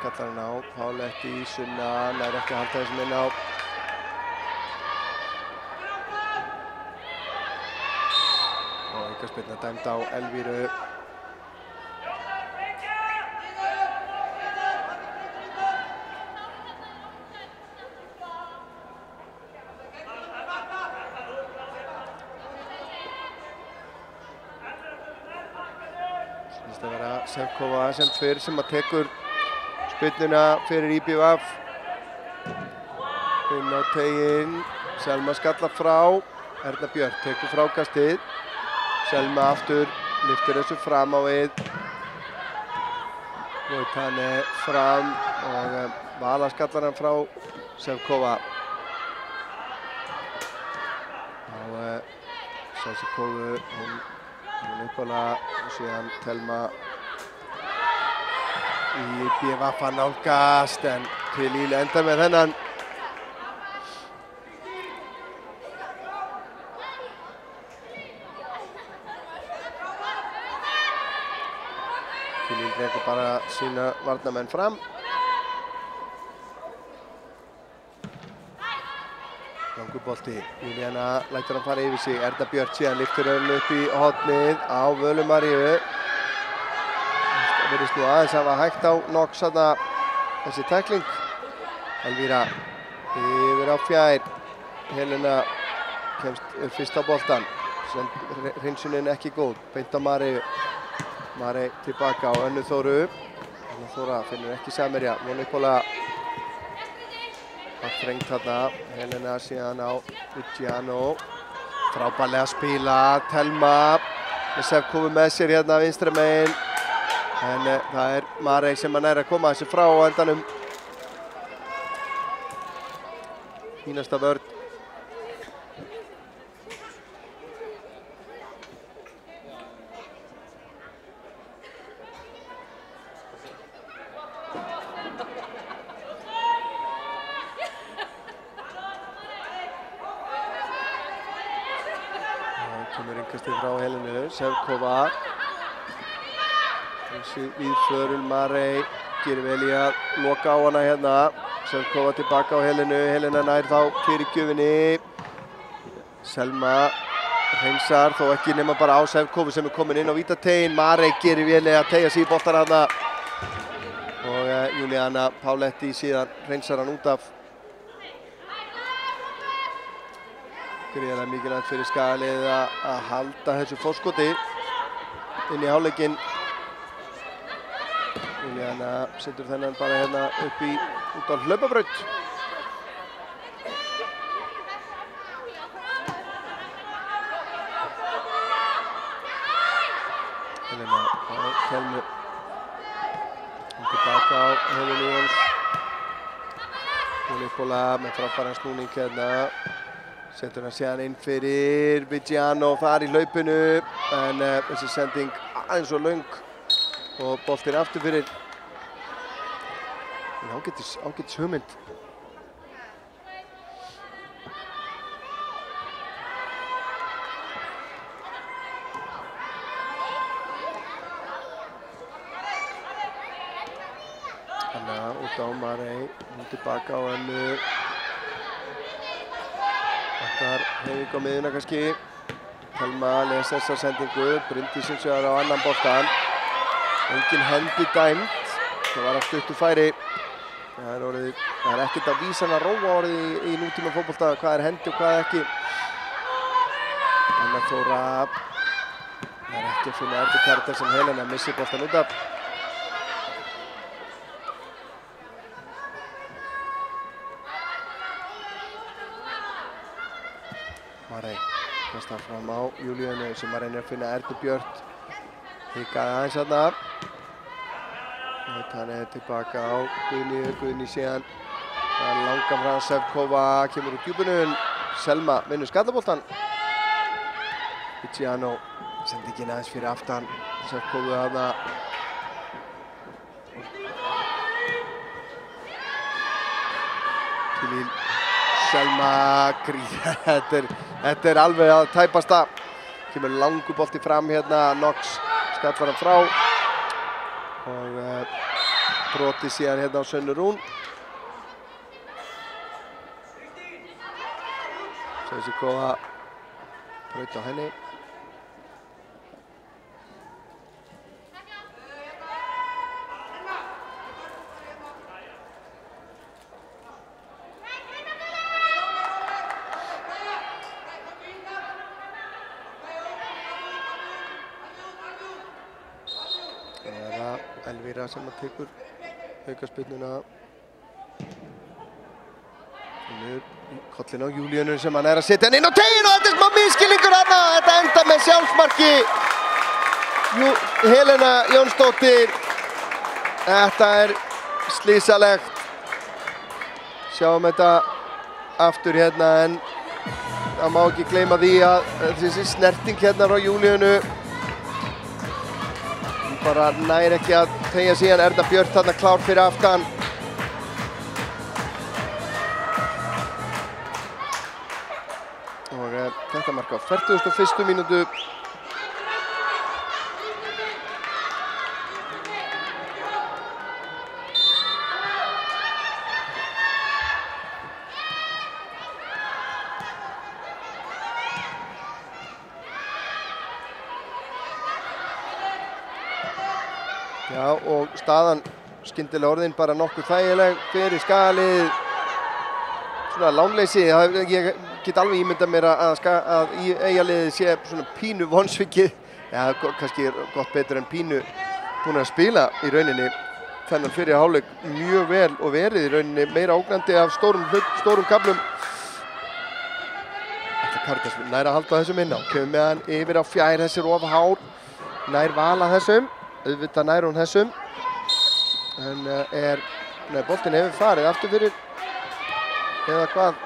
Skallar hann á, Páletti, Sunna, nær ekki að halda þessum inn á. Og aukaspyrna dæmd á Elvíru. Snýst að vera Sevkova sem fyrr sem að tekur spyrnuna fyrir IBVF. Inn á teiginn, Selma skallar frá, Erna Björk tekur frákastið. Selma aftur, lyftir þessu fram á við. Voitane fram og Vala skallar hann frá Sevkova. Á Sesikovu, hún uppála og síðan Telma í IBVF að nálgast en Khalil endar með þennan. Khalil rekur bara sína varnarmenn fram. Langur bolti, Júlíana lætur hann fara yfir sig, Erna Björk síðan lyftir hann upp í hornið á Völu Maríu. Það virðist nú aðeins hafa hægt á Knox þarna þessi tækling. Elvíra yfir á fjær, Helena kemst fyrst á boltan, hreinsunin ekki góð, beint á Maríu. Marey tilbaka á Önnu Þóru. Önnu Þóra finnur ekki samherja, Mónikóla var þrengt þarna. Helena síðan á Viggiano. Frábærlega að spila, Telma með Sevkovu með sér hérna vinstra megin. En það er Marey sem nær að koma þessu frá á endanum. Fínasta vörn. Frá Helenu, Sevkova. Þessi víðförul Marey gerir vel í að loka á hana hérna. Sevkova tilbaka á Helenu, Helena nær þá fyrirgjöfinni. Selma hreinsar, þó ekki nema bara á Sevkovu sem komin inn á vítateiginn. Marey gerir vel í að teygja sig í boltan hana. Og Júlíana Páletti síðan hreinsar hann út af. Gríðarlega mikilvægt fyrir Skagaliðið að halda þessu forskoti inn í hálfleikinn. Júlíana setur þennan bara hérna upp í út á hlaupabraut. Helena á Telmu. Hún tilbaka á Helenu Jóns. Mónikóla með frábæran snúning hérna. Setur hann síðan inn fyrir Viggiano þar í hlaupinu, en þessi sending aðeins og löng og boltinn aftur fyrir. Ágætis hugmynd. Hanna út á Marey, hún tilbaka á Önnu. Þar hefing á miðuna kannski. Telma les þessa sendingu, Bryndís hins vegar á annan boltan. Engin hendi dæmd, það var að stuttu færi. Það er ekkert að vísan að róa orðið í nútíma fótbolta, hvað er hendi og hvað ekki. Anna Þóra, það er ekki að finna Erdu Karakter sem Helena missir boltan út af. Marey kastar fram á Júlíönu sem að reynir að finna Erdu Björk. Hikaði aðeins þarna. Hann er tilbaka á Guðni síðan. Það er langan frá Sevkova, kemur úr djúpinu. Selma vinnur skallaboltan. Viggiano sendingin aðeins fyrir aftan. Sevkovu þarna. Khalil. Selma gríðar, þetta er alveg að tæpasta. Kemur langur bolti fram hérna, Knox skallar hann frá. Og broti síðan hérna á Sönnu Rún. Sessikova braut á henni. Elvíra sem tekur aukaspyrnuna. Niður í kollinu á Júlíönu sem hann að setja hann inn á teiginn og þetta smá misskilningur þarna. Þetta enda með sjálfsmarki. Helena Jónsdóttir. Þetta slísalegt. Sjáum þetta aftur hérna en það má ekki gleyma því að þessi snerting hérna frá Júlíönu bara nær ekki að teygja síðan. Erna Björt þarna klár fyrir aftan. Og þetta mark á 41. mínútu. Já, og staðan skyndilega orðin bara nokkuð þægileg fyrir Skagalið. Svona lánleysi, ég get alveg ímyndað mér að Eyjaliðið sé svona pínu vonsvikið. Já, kannski gott betur en pínu búin að spila í rauninni þennan fyrir hálfleik mjög vel og verið í rauninni meira ógnandi af stórum kaflum. Þetta Karítas nær að halda þessum inn á. Kemur með hann yfir á fjær, þessi of hár. Nær Vala þessum. Auðvitað nær hún þessum. En boltinn hefur farið aftur fyrir eða hvað.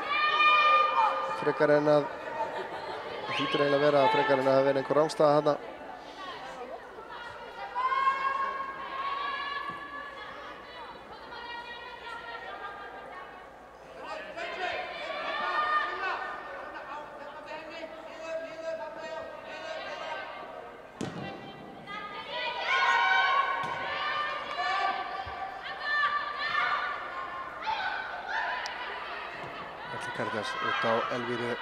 Frekar en að það hlýtur eiginlega að vera frekar en að það vera einhver rangstaða þarna. Karítas út á Elvíru.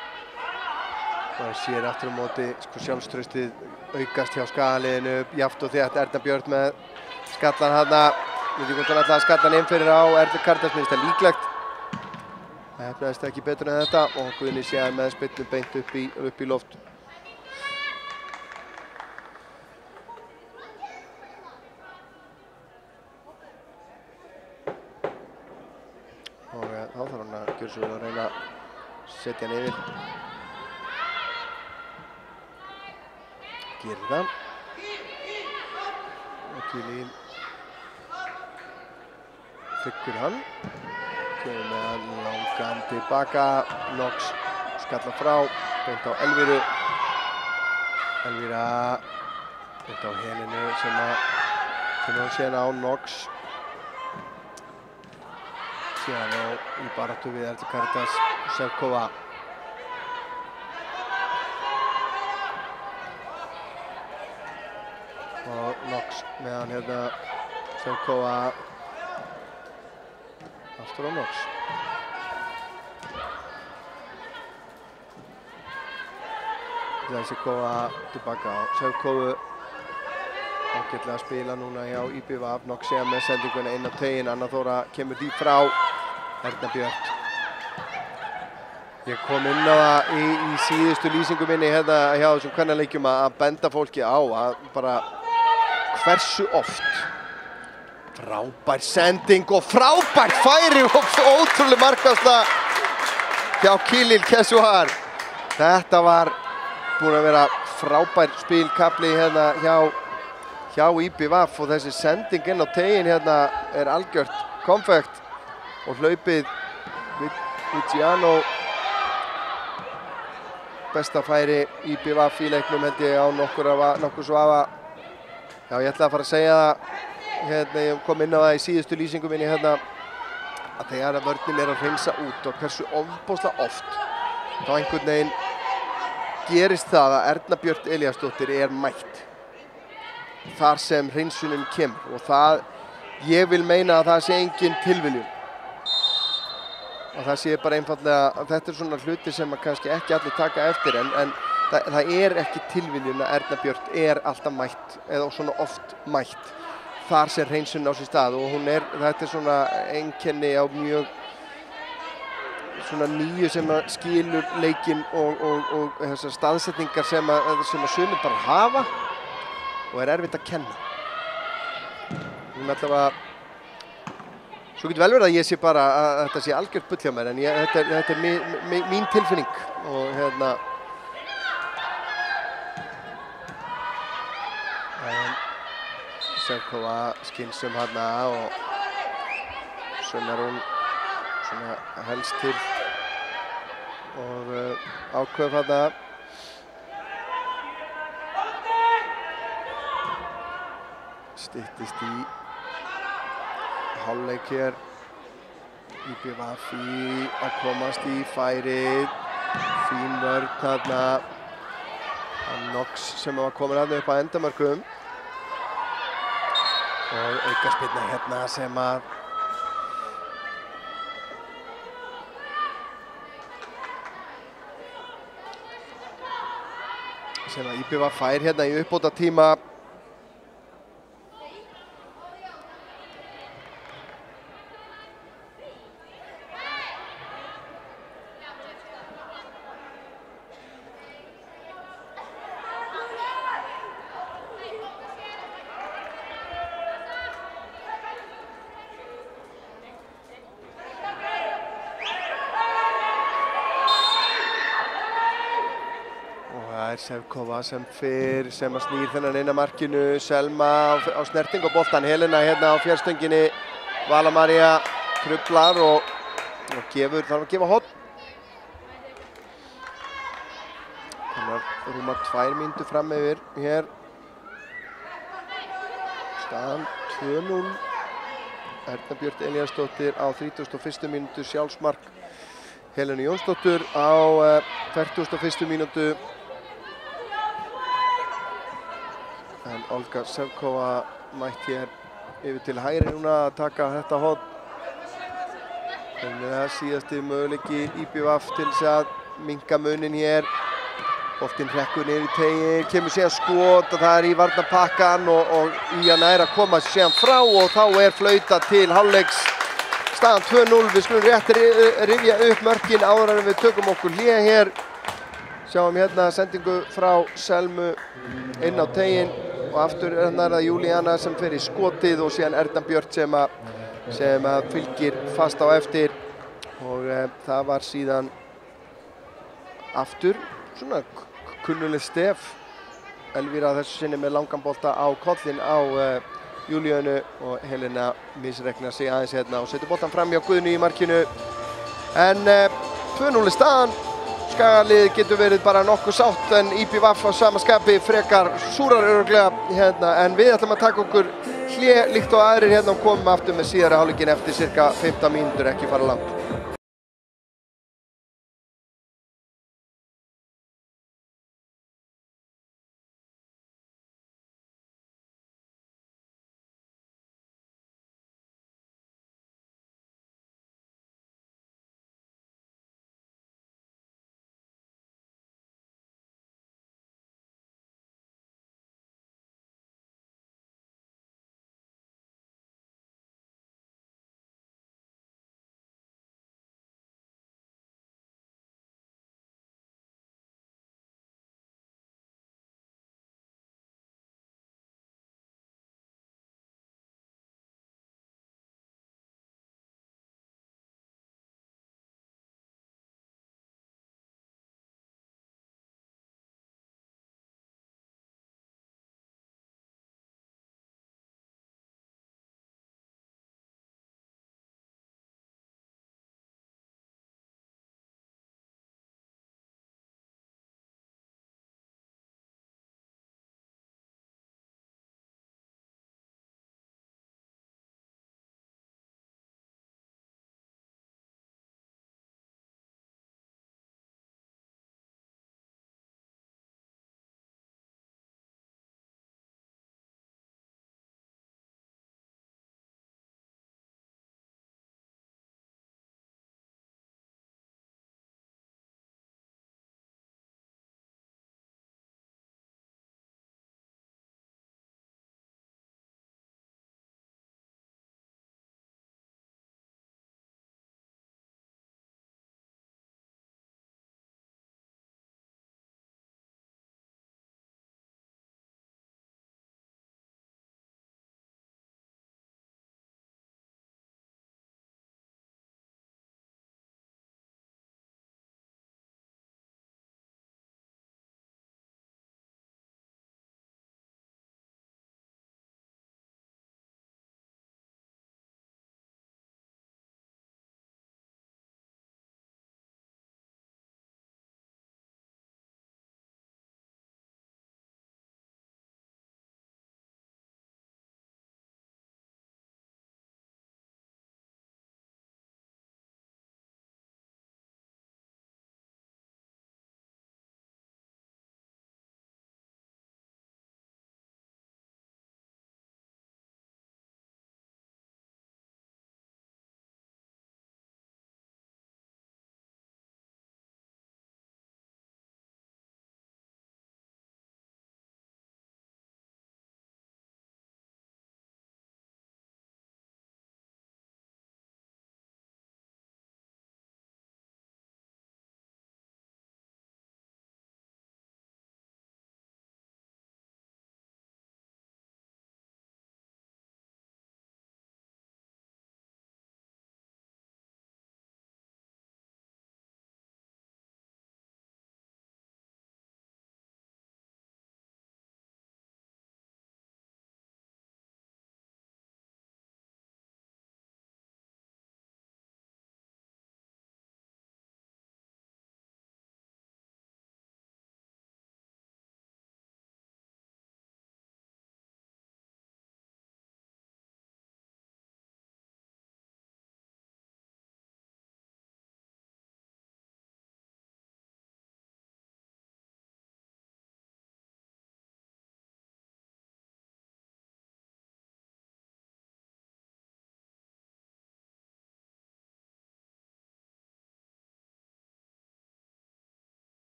Það sér aftur á móti sjálfstraustið aukast hjá Skagaliðinu. Jafnt og þétt Erna Björt með skallan þarna. Við veitum hvort hann ætlaði að skalla hann inn fyrir á Erlu Karítas, minnst það líklegt. Það hefnaðist ekki betur en þetta og Guðni séð með spyrnu beint upp í loft. Þá þarf hann að gera svo vel að reyna að setja hann yfir. Gerir það. Og Kílín þykkur hann. Kemur með hann langan tilbaka. Knox skallar frá. Beint á Elvíru. Elvíra beint á Helenu sem hann séð á Knox. Síðan í baráttu við Erlu Karítas Sevkova. Og Knox meðan hérna Sevkova aftur á Knox. Sevkova tilbaka á Sevkovu. Ágætlega að spila núna hjá IBVF. Knox séð með sendinguna inn á teiginn. Anna Þóra kemur því frá. Erna Björt. Ég kom inn á það í síðustu lýsingu minni hérna hjá þessum kvennaleikjum að benda fólki á að bara hversu oft frábær sending og frábært færi og ótrúlega markvarsla hjá Kílín Kessuhar. Þetta var búin að vera frábær spilkafli hérna hjá IBVF og þessi sending inn á teiginn hérna algjört konfekt. Og hlaupið Luciano besta færi IBVF í leiknum held ég á nokkur svafa. Já, ég ætla að fara að segja það ég kom inn á það í síðustu lýsingu minni hérna að þegar að vörnin að hreinsa út og hversu ofboðslega oft þá einhvern veginn gerist það að Erna Björt Elíasdóttir mætt þar sem hreinsunin kemur og það ég vil meina að það sé engin tilviljun. Og það sé bara einfallega að þetta svona hluti sem kannski ekki allir taka eftir en það ekki tilviljun að Erna Björt alltaf mætt eða svona oft mætt þar sem hreinsun á sér stað og þetta svona einkenni á mjög svona nýju sem skilur leikinn og þessar staðsetningar sem sumir bara hafa og erfitt að kenna. Hún allavega Svo getur vel verið að ég sé bara að þetta sé algjört bull hjá mér, en þetta er mín tilfinning og hérna Sevkova skynsum hérna og svona er hún svona helst til og ákveð hérna styttist í hálfleik hér. IBVF að komast í færið, fín vörn þarna, Knox sem var komin þarna upp að endamörkum og aukaspyrna hérna sem að IBVF fær hérna í uppbótartíma. Sevkova sem fyrr, sem að snýr þennan inn að markinu, Selma á snerting og boltan, Helena hérna á fjärstönginni, Vala María truflar og þarf að gefa horn. Þannig að rúma 2 mínútur fram yfir hér. Staðan 2-0. Erna Björt Elíasdóttir á 31. mínútu sjálfsmark. Helenu Jónsdóttur á 41. mínútu. En Olga Sevkova mætt hér yfir til hægri núna að taka þetta horn. Þannig að síðasti möguleiki IBVF til þess að minnka munin hér. Boltinn hrekkur niður í teiginn, kemur síðan skot og það er í varnarpakkan og Ía nær að koma síðan frá og þá er flautað til hálfleiks. Staðan 2-0, við skulum rétt rifja upp mörkin áður en við tökum okkur hlé hér. Sjáum hérna sendingu frá Selmu inn á teiginn og aftur er það Júlíana sem fer í skotið og síðan Erna Björt sem fylgir fast á eftir og það var síðan aftur svona kunnuleg stef. Elvíra þessu sinni með langan bolta á kollinn á Júlíönu og Helena misreiknar sig aðeins hérna og setur boltan fram hjá Guðni í markinu. En 2-0 staðan. Skagalið getur verið bara nokkuð sátt en IBVF á sama skapi frekar súrar örugglega hérna en við ætlum að taka okkur hlé líkt og aðrir hérna og komum aftur með síðari hálfleikinn eftir cirka 15 mínútur, ekki fara langt.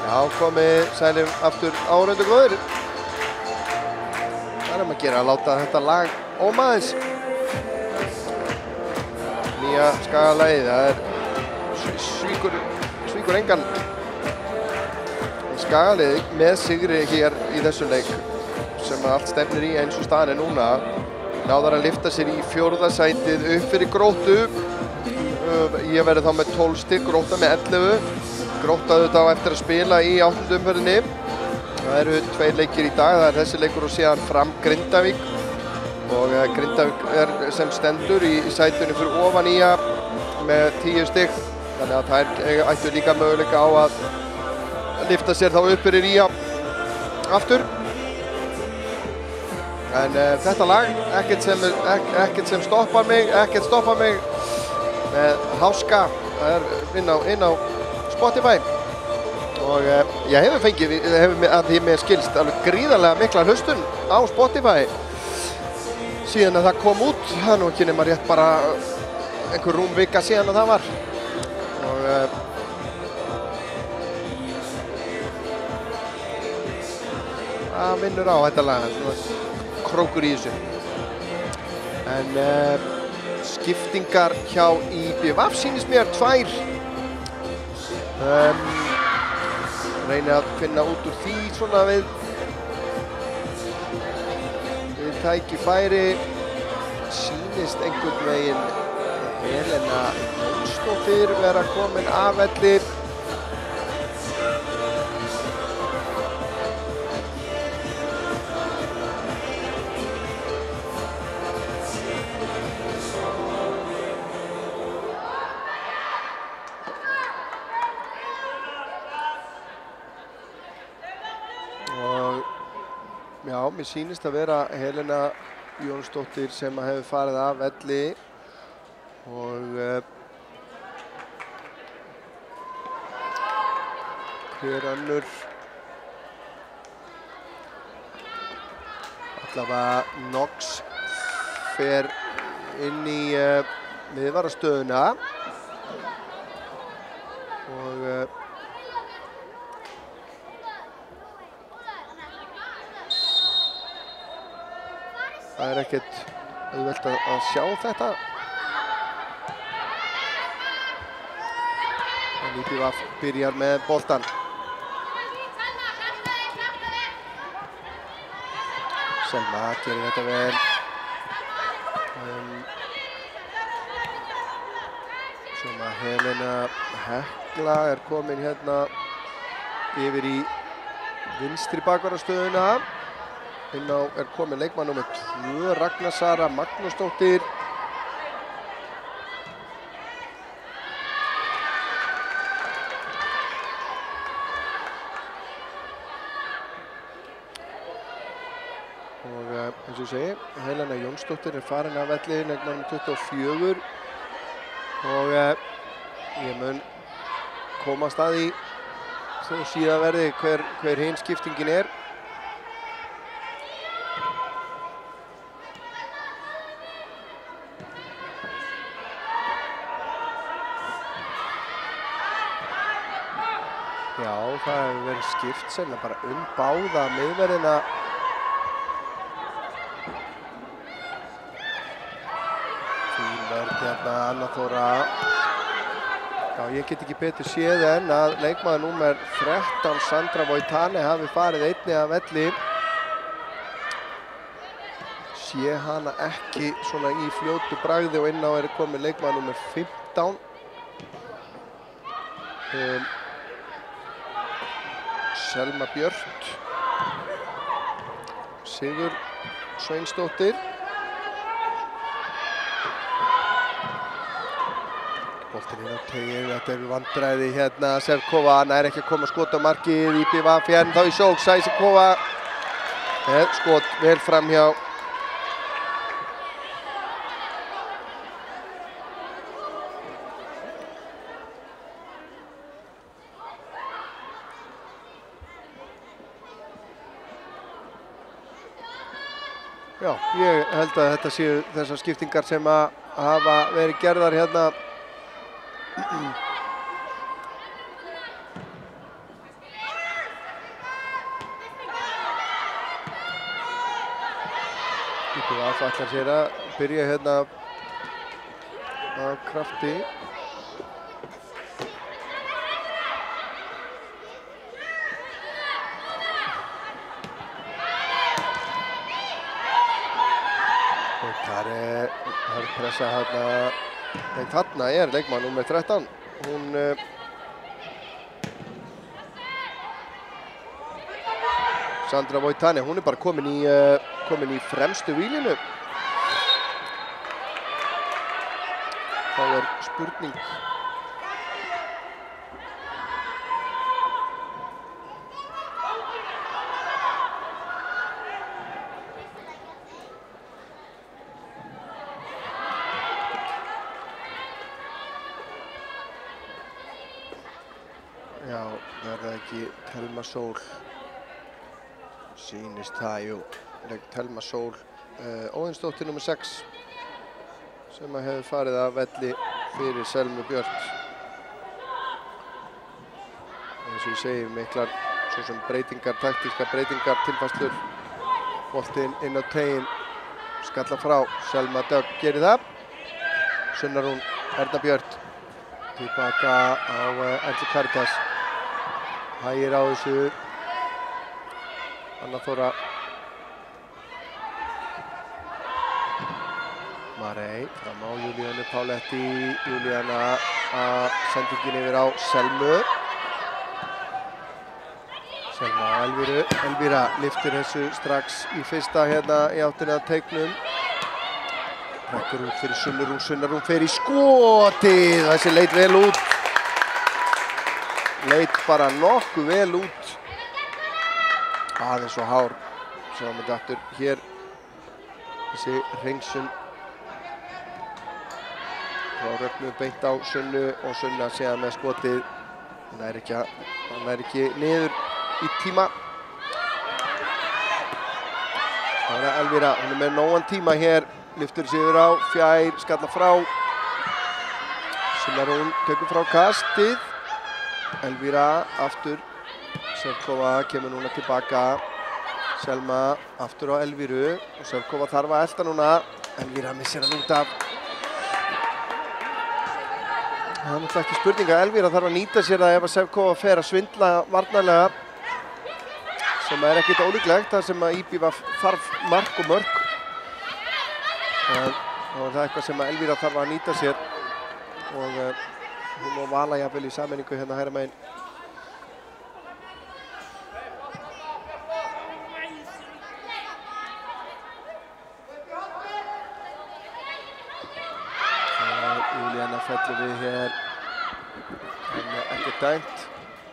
Já, komið sælir aftur áhorfendur góðir. Hvað að gera að láta þetta lag óma aðeins? Nýja Skagalagið, það svíkur engan. Skagalið með sigri hér í þessum leik sem allt stefnir í eins og staðan er núna. Náðar að lyfta sér í 4. sætið upp fyrir Gróttu. Ég verði þá með 12 stig, Grótta með 11. Grótta auðvitað á eftir að spila í 8. umferðinni. Það eru 2 leikir í dag, það er þessi leikur og síðan Fram Grindavík. Og Grindavík er sem stendur í sætunni fyrir ofan ÍA með 10 stig. Þannig að þær ættu líka möguleika á að lyfta sér þá upp fyrir ÍA aftur. En þetta lag, ekkert sem stoppar mig með Háska. Það er inn á Spotify. Og ég hefur fengið, að því mér skilst, alveg gríðarlega mikla hlustun á Spotify síðan að það kom út. Það er nú ekki nema rétt bara einhver rúm vika síðan að það var. Og það vinnur á þetta lag, svona krókur í þessu. En skiptingar hjá IBVF sýnist mér 2. Reyni að finna út úr því svona við tækifæri. Sýnist einhvern veginn Helena Jónsdóttir vera komin af velli. Já, mér sýnist að vera Helena Jónsdóttir sem hefur farið af velli og hver önnur allavega Knox fer inn í miðvarastöðuna og það er ekkert auðvelt að sjá þetta. En IBVF byrjar með boltan. Selma gerir þetta vel. Svona Helena Hekla er komin hérna yfir í vinstri bakvarðarstöðuna. Inn á er komin leikmann númer 2, Ragnar Sara Magnúsdóttir. Og eins og ég segi, Helena Jónsdóttir er farin af velli, leikmann 24. Og ég mun komast að því þó síðan verði hver hinn skiptingin er. Já, það hefur verið skipt sennilega bara báða miðverðina. Fín vörn hérna, Anna Þóra. Já, ég get ekki betur séð en að leikmaður númer 13, Sandra Voitane, hafi farið einnig af velli. Sé hana ekki svona í fljótu bragði og inn á er komið leikmaður númer 15. Selma Björt, Sigur Sveinsdóttir. Boltinn inn á teiginn, þetta er vandræði hérna. Sevkova nær ekki að koma skot á markið. IBVF hérna þá í sók, Sæsikova. Skot vel fram hjá. Já, ég held að þetta séu þessar skiptingar sem að hafa verið gerðar hérna. IPVF ætlar sér að byrja hérna af krafti. Og þar er pressa hérna, nei þarna er leikmann númer 13. Hún Sandra Wojtane, hún er bara komin í fremstu vílinu. Þá er spurning. Já, er það ekki Thelma Sól? Sýnist það, jú. Thelma Sól, Óðinsdóttir nr. 6 sem hefur farið af velli fyrir Selmu Björt. Eins og ég segi, miklar svo sem breytingar, taktískar breytingar, tilfærslur. Boltinn inn á teiginn, skalla frá. Selma Dögg gerir það. Sunna Rún, Erna Björt. Tilbaka á Erlu Karitas. Hægir á þessu. Anna Þóra. Marey fram á Júlíönu Páletti. Júlíana að sendingin yfir á Selmu. Selma á Elvíru. Elvíra lyftir þessu strax í fyrsta hérna í áttina að teignum. Brekkur út fyrir Sunna Rún. Sunna Rún fer í skotið. Þessi leit vel út. Leit bara nokkuð vel út. Aðeins og hár. Sjáum við aftur hér. Þessi hreinsun. Frá Rögnu beint á Sunnu og Sunna síðan með skotið. Hann er ekki niður í tíma. Það er Elvíra. Hún er með nógan tíma hér. Lyftur sig yfir á. Fjær. Skalla frá. Sunna Rún tekur frá kastið. Elvíra aftur. Sevkova kemur núna tilbaka. Selma aftur á Elvíru. Og Sevkova þarf að elta núna. Elvíra missir hann út af. Það er náttúrulega ekki spurning að Elvíra þarf að nýta sér það ef að Sevkova fer að svindla varnarlega. Sem er ekkert ólíklegt þar sem að IPVF þarf mark og mörk. En þá er það eitthvað sem að Elvíra þarf að nýta sér. Og hún má vala jafnvel í sameiningu hérna hægra megin. Júlíana fellur við hér. En ekki dæmt.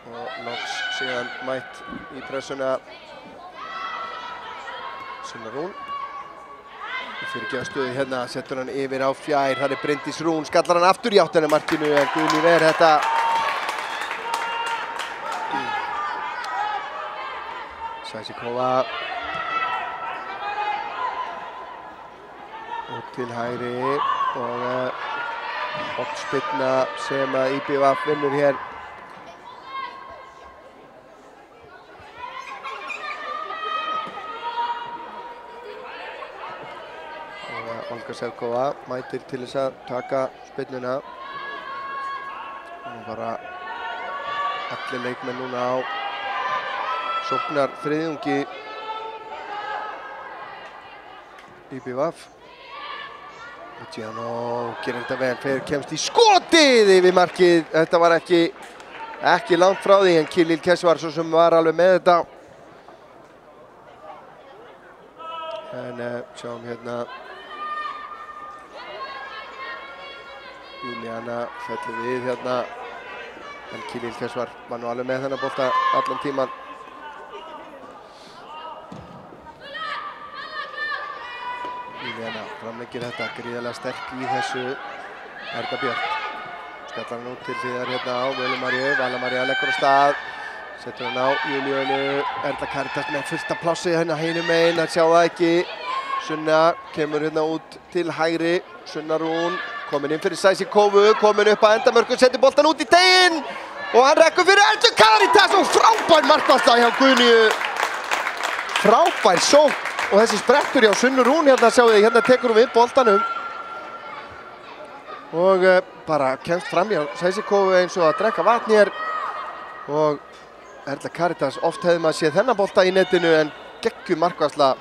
Og loks síðan mætt í pressuna Sunna Rún. Fyrir gefstöðu hérna, setur hann yfir á Fjær. Það er Bryndís Rún, skallar hann aftur í áttina markinu en Guðný ver þetta. Sæsikova. Og til hægri og hoppspyrna sem að IPVF vinnur hér. Olga Sevkova mætir til þess að taka spyrnuna. Og bara allir leikmenn núna á sóknar þriðjungi IPVF. Luciano gerir þetta vel, kemst í skotið yfir markið. Þetta var ekki langt frá því en Kirill Kesvarsson sem var alveg með þetta. En sjáum hérna. Júlíana fellur við hérna. En Kirill Kesvar var nú alveg með þennan bolta allan tíman. Júlíana framleggir þetta, gríðarlega sterk í þessu. Erna Björt. Skallar hann út til hliðar hérna á Völu Maríu. Vala María leggur á stað. Setur hann á Júlíönu. Erla Karitas með fullta plássi hérna hinum megin. Það sjá það ekki. Sunna kemur hérna út til hægri. Sunna Rún. Komin inn fyrir Sæsikovu, komin upp að endamörkum, setur boltan út í teiginn og hann rekkur fyrir Erlu Karitas og frábær markvarsla hjá Guðnýju. Frábær sókn og þessi sprettur hjá Sunnu Rún hérna, sjáu þið, hérna tekur hún við boltanum og bara kemst fram hjá Sæsíkovu eins og að drekka vatn hér og Erla Karítas, oft hefði maður séð þennan bolta í netinu en geggjum markvarsla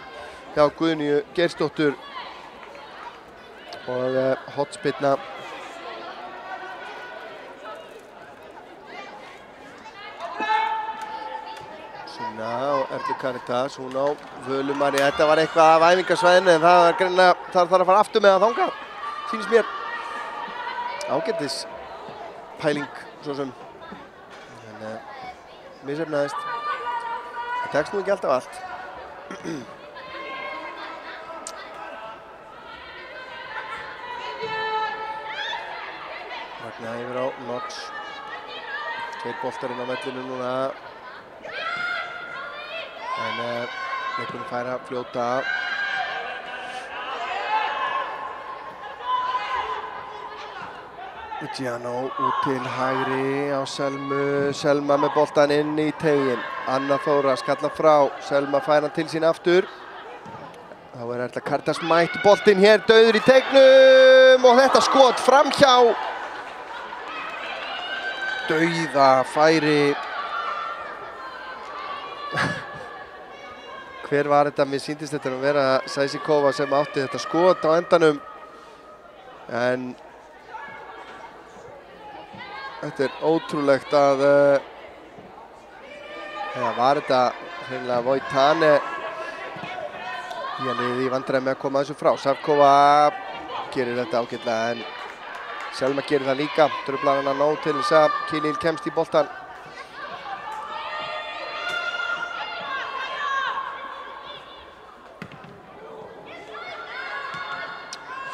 hjá Guðnýju Geirsdóttur og hornspyrna Sunna og Erla Karítas, hún á Völumari, þetta var eitthvað af æfingasvæðinu en það var greinilega, það þarf að fara aftur með að þanga, sýnist mér. Ágætis pæling svo sem, en misefnaðist. Það tekst nú ekki alltaf allt. Ragnar yfir á Knox. Tveir boltar inn á vellinu núna. En leikurinn fær að fljóta. Giano út til hægri á Selmu, Selma með boltan inn í teiginn. Anna Þóra skallar frá, Selma fær hann til sín aftur. Þá Erla Karítas mætt, boltinn hér, dauður í teignum og þetta skot framhjá. Dauða færi. Hver var þetta? Mér sýndist þetta að vera Sæsíkova sem átti þetta skot á endanum. En þetta ótrúlegt að eða var þetta hreinlega Voitane í vandræðum með að koma þessu frá. Savkova gerir þetta ágætlega en Selma gerir það líka. Truflar hana nóg til þess að Kilín kemst í boltan.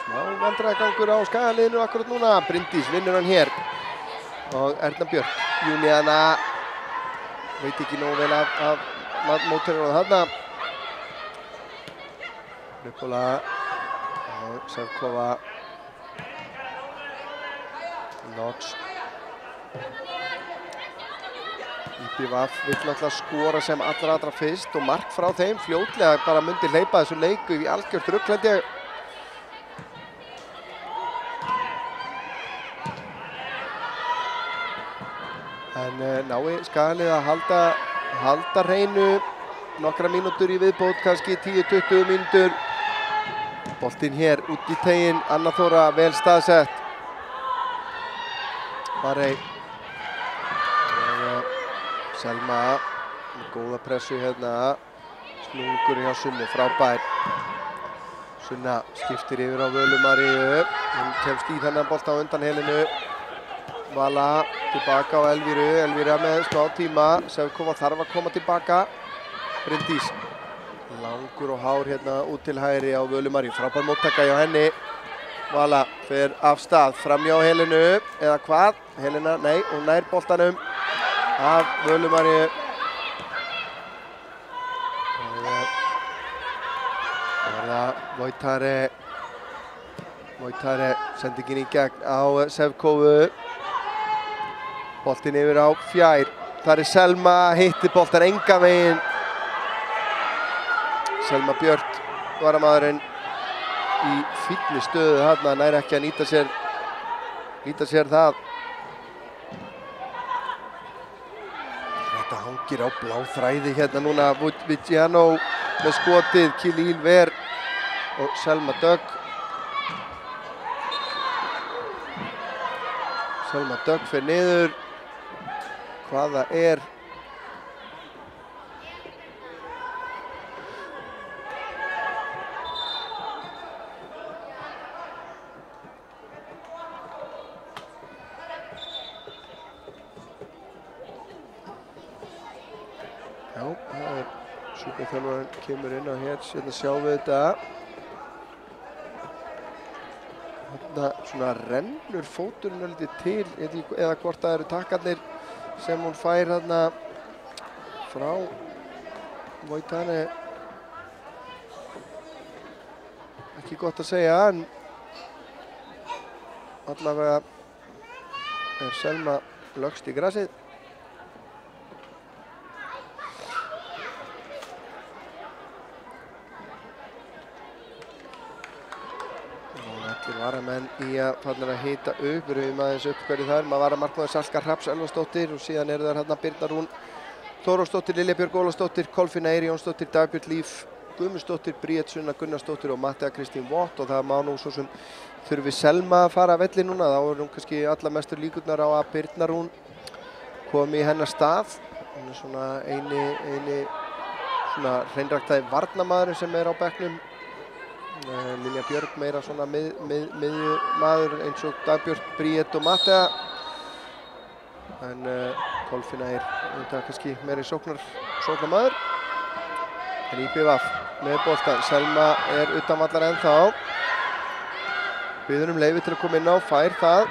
Smá vandræðagangur á Skagaliðinu akkurat núna. Bryndís vinnur hann hér. Og Erna Björk, Júlíana, veit ekki nógu vel af mótörunum þarna. Lupola og Savkova, Knox. IPVF vill náttúrulega skora sem allra fyrst og mark frá þeim fljótlega bara myndi hleypa þessu leiku í algjört rugl held ég. En nái Skagalið að halda hreinu nokkra mínútur í viðbót, kannski 10-20 mínútur. Boltinn hér út í teiginn, Anna Þóra vel staðsett. Barey. Selma með góða pressu hérna. Snúgur hjá Sunnu, frábær. Sunna skiptir yfir á Völumaríu. Hún kemst í þennan bolta á undan helinu. Vala tilbaka á Elvíru, Elvíra með smá tíma, Savkova þarf að koma tilbaka. Bryndís, langur og hár hérna út til hægri á Völumaríu, frábær móttaka hjá henni. Vala fer af stað, framhjá Helenu, eða hvað? Helena, nei, hún nær boltanum af Völumaríu. Það var það Voitare sendingin í gegn á Savkovu. Boltinn yfir á Fjær. Það Selma, hittir boltan engan veginn. Selma Björk, varamaðurinn í fínni stöðu þarna, nær ekki að nýta sér það. Þetta hangir á bláþræði hérna núna. Viggiano með skotið, Kilíl Ver og Selma Dögg. Selma Dögg fer niður. Hvað það er. Já, það er sjúkraþjálfarinn kemur inn á hér, hérna sjáum við þetta. Þarna svona rennur fóturinn örlítið til, eða hvort það eru takkarnir sem hún fær þarna frá Voitane. Ekki gott að segja, en allavega er Selma lögst í grasið. Þeir varamenn í að fara að hita upp, við erum aðeins upp hverju þar. Maður var að markmaður Salka Hrafns Elvarsdóttir og síðan eru þar hérna Birna Rún Þórósdóttir, Lilja Björg Ólafsdóttir, Kolfinna Eir Jónsdóttir, Dagbjörn Líf Guðmundsdóttir, Bríet Sunna Gunnarsdóttir og Mattea Kristín Vott og það má nú svo sem þurfi Selma að fara að velli núna. Þá er hún kannski alla mestur líkurnar á að Birna Rún komi í hennar stað. Hún er svona eini svona hreinræktaði varnarmaðurinn sem er á bekknum. Lilja Björg meira svona miðjumaður eins og Dagbjörn, Bríet og Mattea. En Kolfinna er þetta kannski meiri sóknarmaður. En IPVF með boltan. Selma er utanvallar ennþá. Biður leyfi til að koma inn á, fær það.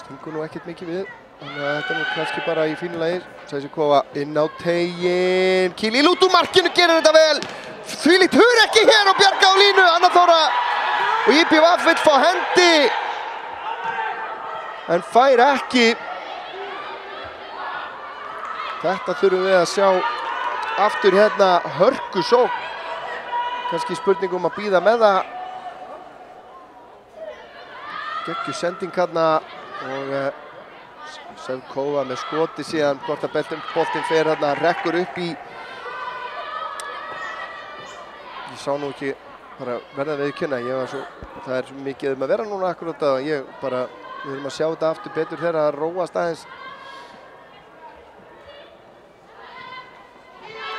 Stingur nú ekkert mikið við. Þannig að þetta er nú kannski bara í fínu lagi. Sæsikova inn á teiginn. Kílíl út úr markinu, gerir þetta vel. Þvílíkt hugrekki hér og bjarga á línu. Anna Þóra og IPVF vill fá hendi. En fær ekki. Þetta þurfum við að sjá aftur hérna, hörku sókn. Kannski spurning að bíða með það. Geggjuð sending hérna og Sæsikova með skoti síðan hvort að boltinn fer hérna, rekkur upp í. Ég sá nú ekki bara verða viðurkenna. Það er svo mikið að vera núna akkurat að við erum að sjá þetta aftur betur þegar að róast aðeins.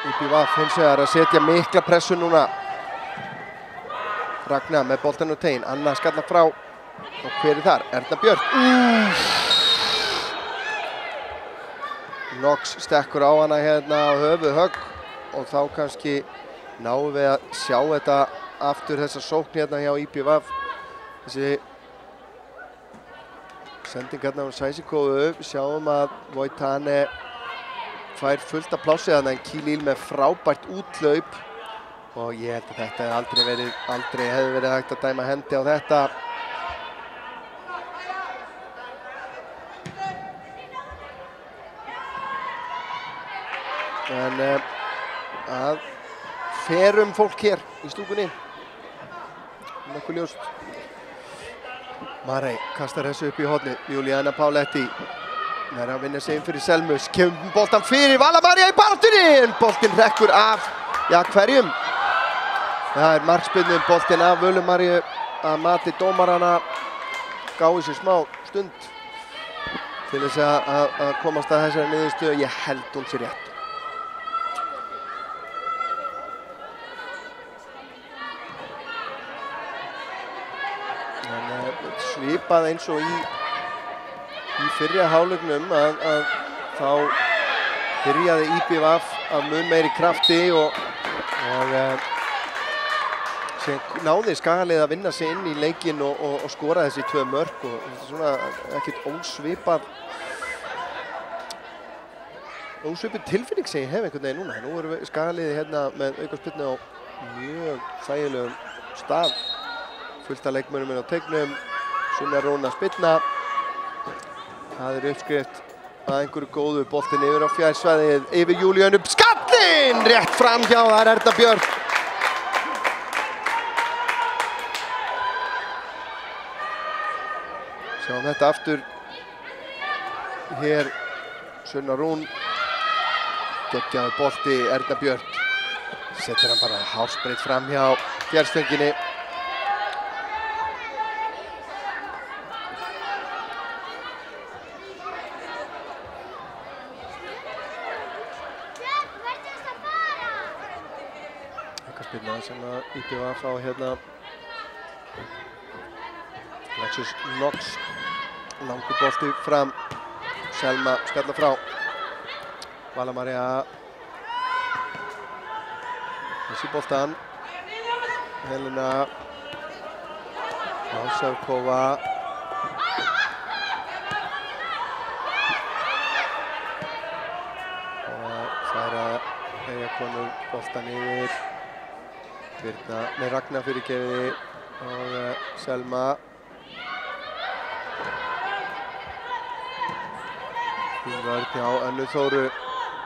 IPVF hins vegar að setja mikla pressu núna. Ragna með boltann og teginn. Anna skallar frá. Og hver er þar? Erna Björk. Knox stekkur á hana hérna á höfuðhögg. Og þá kannski náum við að sjá þetta aftur þessa sókn hérna hjá IPVF. Þessi sending hérna á Sæsikovu. Sjáum að Voitane fær fullt af plássi þarna en Kílíl með frábært útlaup og ég held að þetta aldrei hefði verið hægt að dæma hendi á þetta. En að ferum fólk hér í stúkunni. Nokkuð ljóst. Marey kastar þessu upp í hornið. Juliana Pauletti. Það er að vinna sig inn fyrir Selmu, kemur boltan fyrir Vala María í baráttunni, en boltinn rekkur af, hverjum? Það er markspyrnu, boltinn af Völu Maríu að mati dómarana, gáði sér smá stund til þess að komast að þessari niðurstöðu. Ég held hún sér rétt. En svipað eins og í fyrri hálfleiknum að þá byrjaði IPVF af mun meiri krafti og sem náði Skagalið að vinna sig inn í leikinn og skora þessi 2 mörk og svona ekkert ósvipað tilfinning sem ég hef einhvern veginn núna. Nú erum við Skagaliði hérna með aukaspyrnu á mjög þægilegum stað. Fullt af leikmönnum inn á teignum, Sunna Rún að spyrna. Það er uppskrift að einhverju góðu, boltinn yfir á fjársvæðið, yfir Júlíönu, skallinn! Rétt framhjá, það er Erna Björk. Sjáum þetta aftur. Hér, Sunna Rún, geggjaður bolti, Erna Björk. Setur hann bara hálsbreytt framhjá fjárstönginni. Sem að IPVF á hérna Alexis Knox langur bolti fram Selma skallar frá Vala María þessi boltan Helena Sæsikova og færa eigakonur boltan yfir Birna með Ragna fyrirgefiði og Selma. Hún var hjá Önnu Þóru,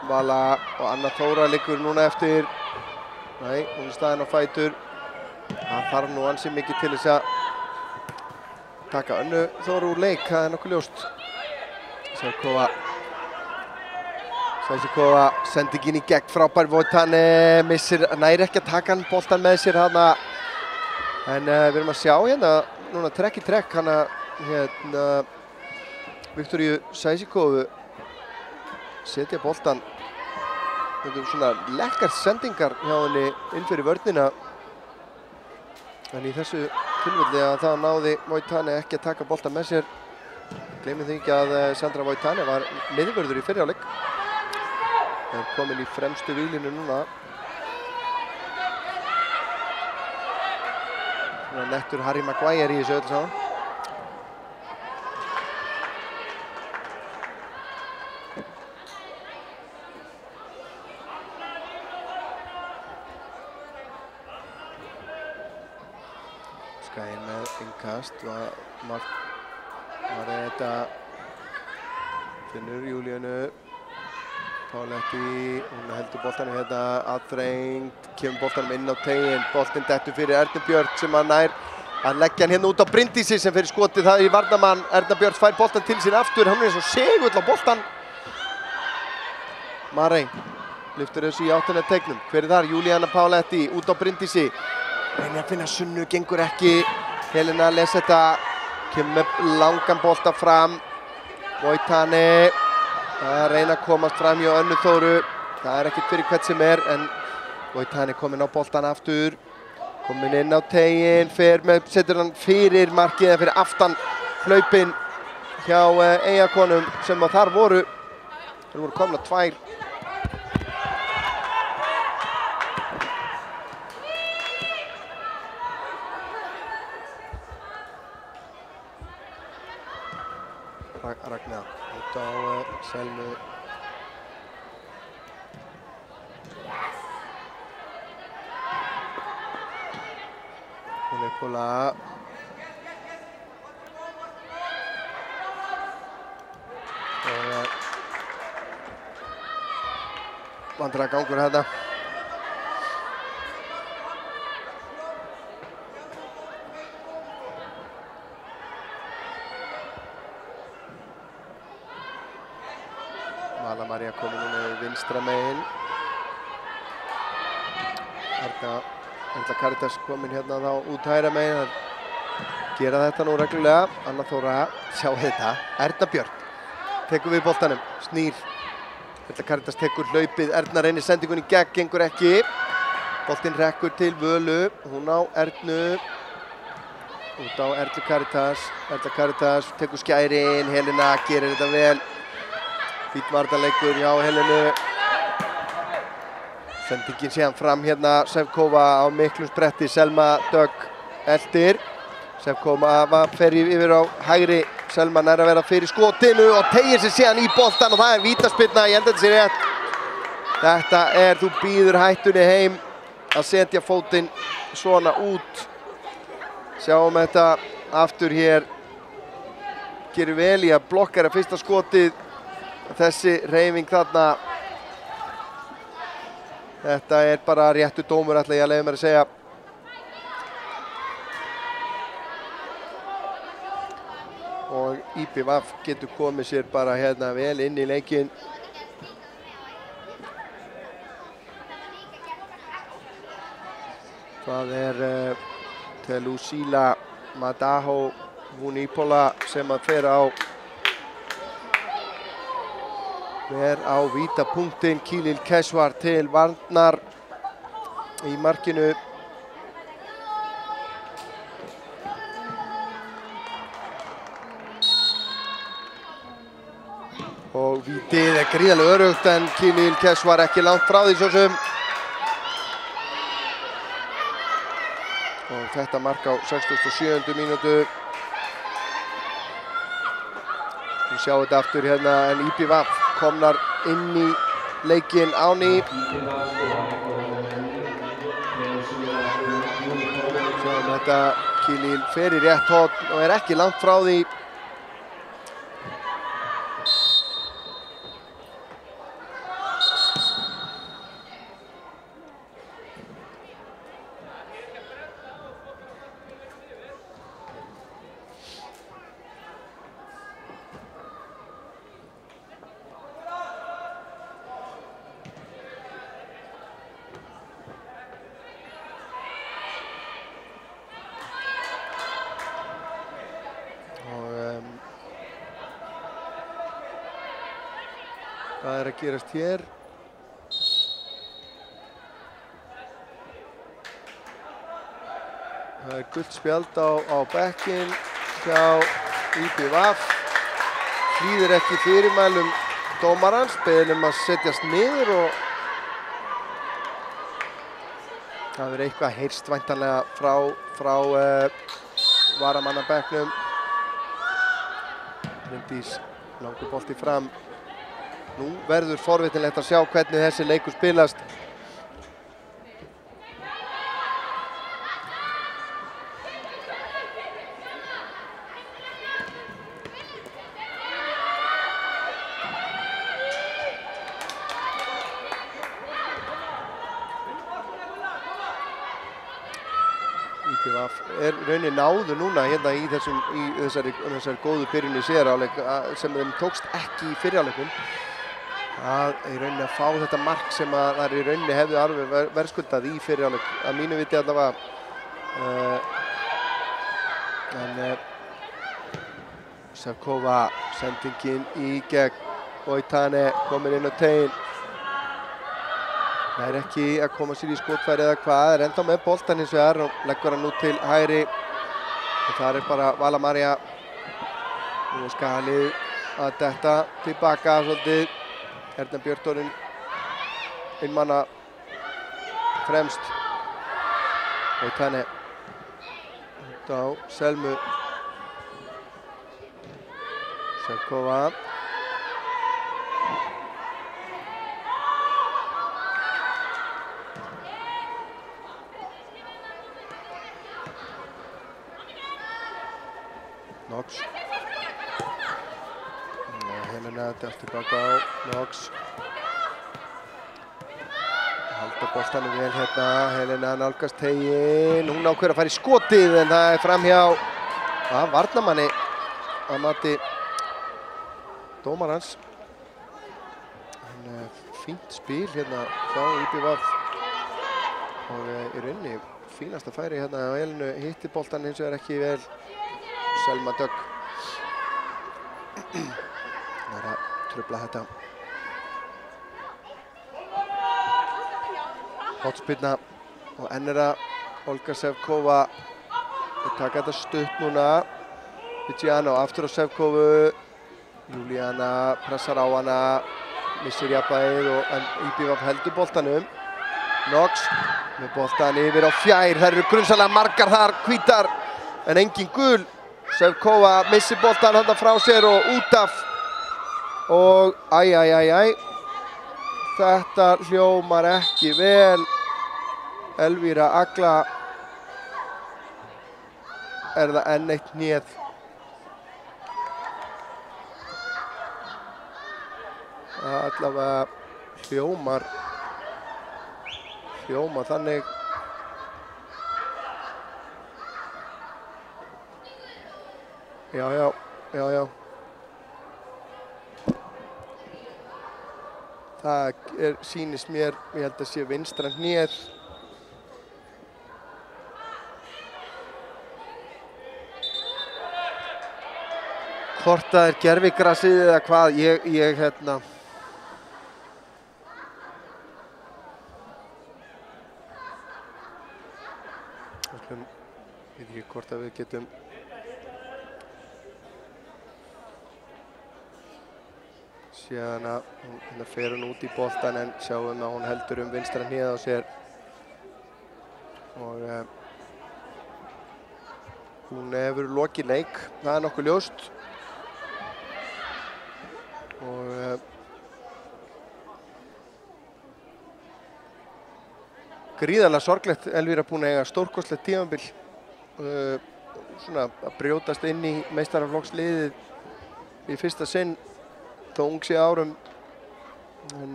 Vala og Anna Þóra liggur núna eftir. Nei, hún er staðinn á fætur. Það þarf nú ansi mikið til þess að taka Önnu Þóru úr leik, það er nokkuð ljóst. Sæsikova sendingin í gegn, frábær Voitane, missir, næri ekki að taka hann boltan með sér hana. En við erum að sjá hérna, núna trekk í trekk, hana hérna Viktoríu Sæsikovu setja boltan. Þetta er svona lekkar sendingar hjá henni inn fyrir vörnina. En í þessu tilfelli að það náði Voitane ekki að taka boltan með sér. Gleymum því ekki að Sandra Voitane var miðvörður í fyrri hálfleik. Er komin í fremstu víglínu núna. Svona nettur Harry Maguire í þessu öllu saman. Skæin með innkast var þetta finnur Júlíönu Páletti, hún heldur boltanum hérna aðþrengt, kemur boltanum inn á teiginn, boltinn dettur fyrir Ernu Björk sem að nær að leggja hann hérna út á Bryndísi sem fyrir skotið það í varnarmann. Erna Björk fær boltan til sín aftur, hann er eins og segull á boltan. Marey lyftur þessu í áttina teignum, hver er þar? Júlíana Páletti út á Bryndísi, reynir að finna Sunnu, gengur ekki. Helena les þetta, kemur með langan bolta fram, Voitane að reyna að komast fram hjá Önnu Þóru. Það er ekkert fyrir hvert sem en Voitane kominn á boltan aftur, kominn inn á teiginn, setur hann fyrir markið eða fyrir aftan hlaupinn hjá Eyjakonum sem að þar voru. Þeir voru komna tvær. Ragnar út á Selmu. Hún er búin að vandræðagangur hérna. Vala María komin núna vinstra megin. Erla Karitas komin hérna þá út hægra megin. Gera þetta nú reglulega. Anna Þóra, sjá þetta. Erna Björk tekur við boltanum, snýr. Erla Karitas tekur hlaupið. Erna reynir sendingun í gegn, gengur ekki. Boltinn rekkur til Völu. Hún á Ernu. Út á Erlu Karitas. Erla Karitas tekur skærin. Helena gerir þetta vel. Fínn varnarleikur hjá Helenu. Sendingin síðan fram hérna, Sevkova á miklum spretti, Selma Dögg eldir. Sevkova fer yfir á hægri, Selma nær að vera fyrir skotinu og teygir sig síðan í boltan og það er vítaspyrna, ég held að þetta sé rétt. Þetta er, þú býður hættunni heim að setja fótinn svona út. Sjáum þetta aftur hér. Gerir vel í að blokkara fyrsta skotið. Þessi hreyfing þarna, þetta er bara réttu dómur ætla ég að leyfa mér að segja. Og IPVF getur komið sér bara hérna vel inn í leikinn. Það er Telusila Madaho Vunipola sem að fer á vítapunktinn. Kilil Kesvar til varnar í markinu. Og vítið er gríðarlega örugt en Kilil Kesvar ekki langt frá því svo sem. Og þetta mark á 67. mínútu. Við sjáum þetta aftur hérna en IPVF komnar inn í leikinn á ný. Sjáum þetta, Kilil fer í rétt horn og er ekki langt frá því. Hvað að gerast hér? Það gult spjald á bekkinn hjá IBVF. Hlýðir ekki fyrirmælum dómarans, beðinn að setjast niður og það verður eitthvað heyrst væntanlega frá varamannabekknum. Bryndís langur bolti fram. Nú verður forvitinlegt að sjá hvernig þessi leikur spilast. IBVF er rauninni náðu núna hérna í þessari góðu byrjun í síðari hálfleik sem þeim tókst ekki í fyrri hálfleikum. Að í rauninni að fá þetta mark sem að þær í rauninni hefðu alveg verðskuldað í fyrri hálfleik. Að mínu viti allavega. Sevkova sendingin í gegn. Voitane komin inn á teiginn. Það er ekki að koma sér í skotfæri eða hvað, er ennþá með boltan hins vegar og leggur hann nú til hægri. Og það er bara Vala María. Nú er Skalið að detta tilbaka svolítið. Erna Björnsdóttir einmanna fremst. Voitane út á Selmu. Sevkova. Knox. Helena dæst tilbaka á Knox. Halda boltanum vel hérna. Helena nálgast teiginn. Hún ákveður að fara í skotið en það er framhjá varnarmanni að mati dómarans. Fínt spil hérna hjá IBVF og í rauninni fínasta færi hérna á Helenu. Hitti boltan hins vegar ekki vel. Selma Dögg. Það er að trufla þetta. Hotspyrna og enn er að Olga Sevkova að taka þetta stutt núna. Vigiano aftur á Sevkovu. Juliana pressar á hana, missir jafnvægið og IBVF heldur boltanum. Knox með boltan yfir á fjær. Það eru grunsamlega margar þar, hvítar en engin gul. Sevkova missir boltan handa frá sér og út af og þetta hljómar ekki vel. Elvíra Agla er það enn eitt hnéð. Allavega hljómar þannig. Já. Það sýnist mér, ég held að sé vinstra hnéð. Hvort það er gervigrasið eða hvað, ég hérna. Ég veit ekki hvort að við getum síðan að hérna fer hún út í boltan en sjáum að hún heldur vinstra hnéð á sér og hún hefur lokið leik, það er nokkuð ljóst og gríðarlega sorglegt. Elvíra búin að eiga stórkostlegt tímabil svona að brjótast inn í meistaraflokksliðið í fyrsta sinn þó ung sé árum en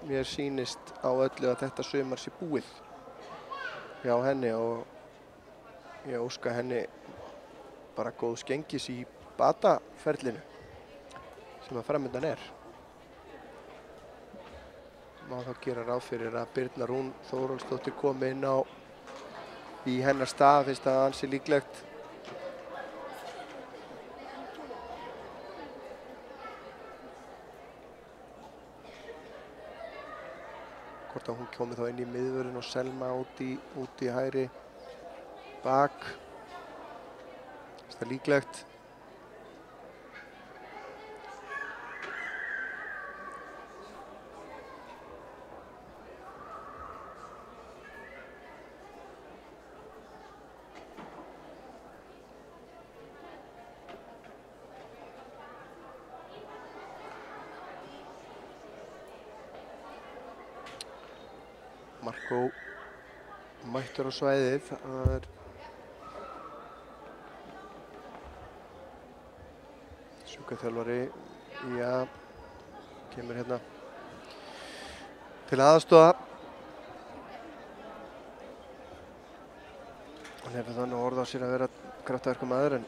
mér sýnist á öllu að þetta sumar sé búið hjá henni og ég óska henni bara góðs gengis í bataferlinu sem að framundan er. Má þá gera ráð fyrir að Birna Rún Þórólfsdóttir komi inn á í hennar stað, finnst það ansi líklegt. Hvort að hún komi þá inn í miðvörðin og Selma út í hægri bak. Það er líklegt. Markó mættur á svæðið, það er sjúkraþjálfari, kemur hérna til aðstoða. Hann hefur þannig orð á sér að vera kraftaverkamaður en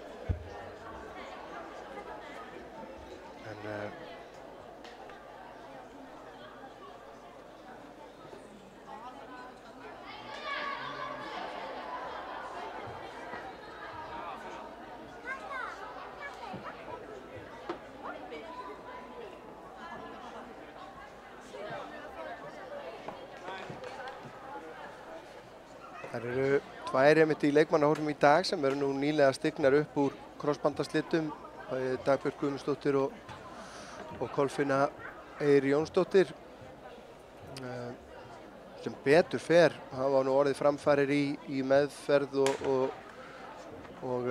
það eru tvær einmitt í leikmannahópnum í dag sem eru nú nýlega stignar upp úr krossbandaslitum. Dagbjörg Guðmundsdóttir og Kolfinna Eir Jónsdóttir. Sem betur fer hafa nú orðið framfarir í meðferð og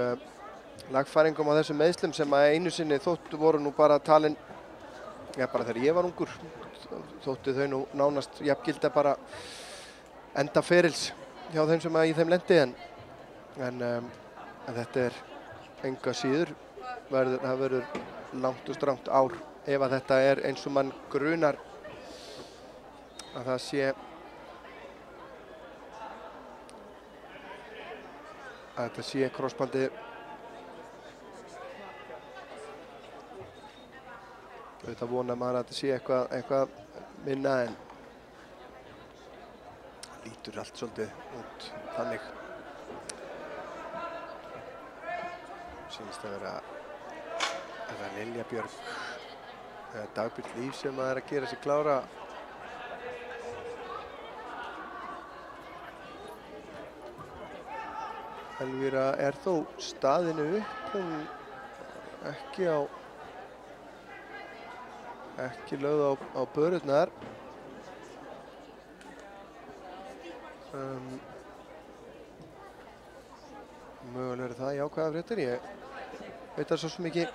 lagfæringum á þessum meiðslum sem að einu sinni þóttu voru nú bara talin, bara þegar ég var ungur, þóttu þau nú nánast jafngilda bara enda ferils hjá þeim sem að í þeim lendi en þetta er enga síður það verður langt og strangt ár ef að þetta er eins og mann grunar að það sé að þetta sé krossbandi. Auðvitað vonar maður að þetta sé eitthvað minna en lítur allt svolítið út þannig. Sýnist að vera Lilja Björg eða Dagbjörg Líf sem að að gera sig klára. Elvíra er þó staðinu upp, hún ekki lögð á börurnar. Mögulega er það jákvæða fréttir, ég veit það svo sem ekki.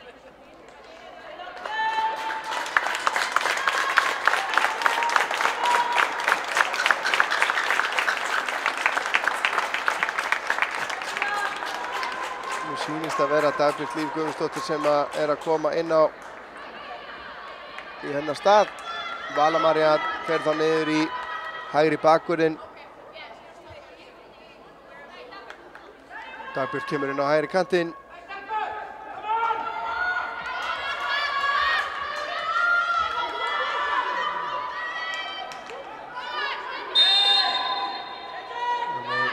Nú sýnist að vera Dagbjörg Líf Guðmundsdóttir sem er að koma inn á í hennar stað. Vala María fer þá niður í hægri bakvörðinn. Dagbjörg kemur inn á hægri kantinn.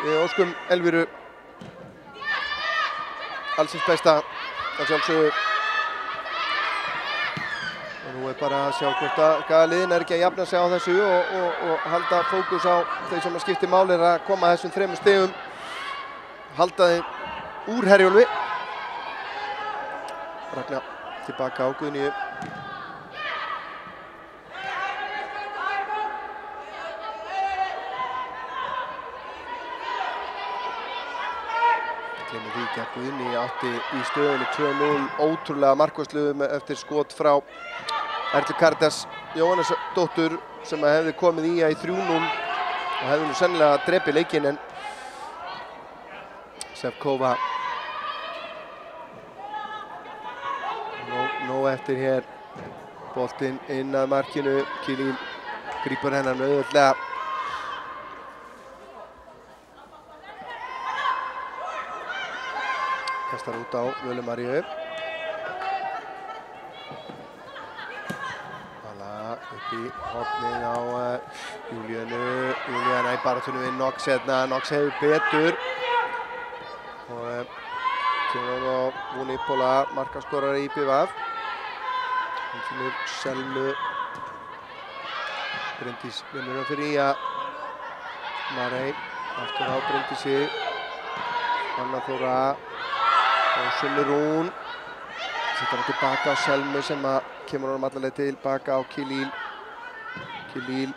Við óskum Elvíru allsins besta að sjálfsögðu. Og nú er bara að sjá hvort að liðin er ekki að jafna sig á þessu og halda fókus á þau sem að skipti máli að koma þessum 3 stigum. Halda þeim úr Herjólfi. Ragna tilbaka á Guðnýju. Gleymum því ekki að Guðnýja átti í stöðunni 2-0 ótrúlega markvarslu eftir skot frá Erlu Karítas Jóhannesdóttur sem hefði komið í 3-0 og hefði nú sennilega drepið leikinn en Sevkova nóg eftir hér, boltinn inn að markinu, Kílín grípur hennan auðveldlega. Kastar út á Völu Maríu. Vala upp í hornið á Júlíönu. Júlíana í baráttunni við Nox hérna, Nox hefur betur. Og kemur á Vunipola, markaskorari í BVF. Hún finnur Selmu. Bryndís vinnur hann fyrir Ía. Marey, aftur á Bryndísi. Anna Þóra og Sunnu Rún. Settar hann tilbaka á Selmu sem kemur honum alla leið tilbaka á Kilíl. Kilíl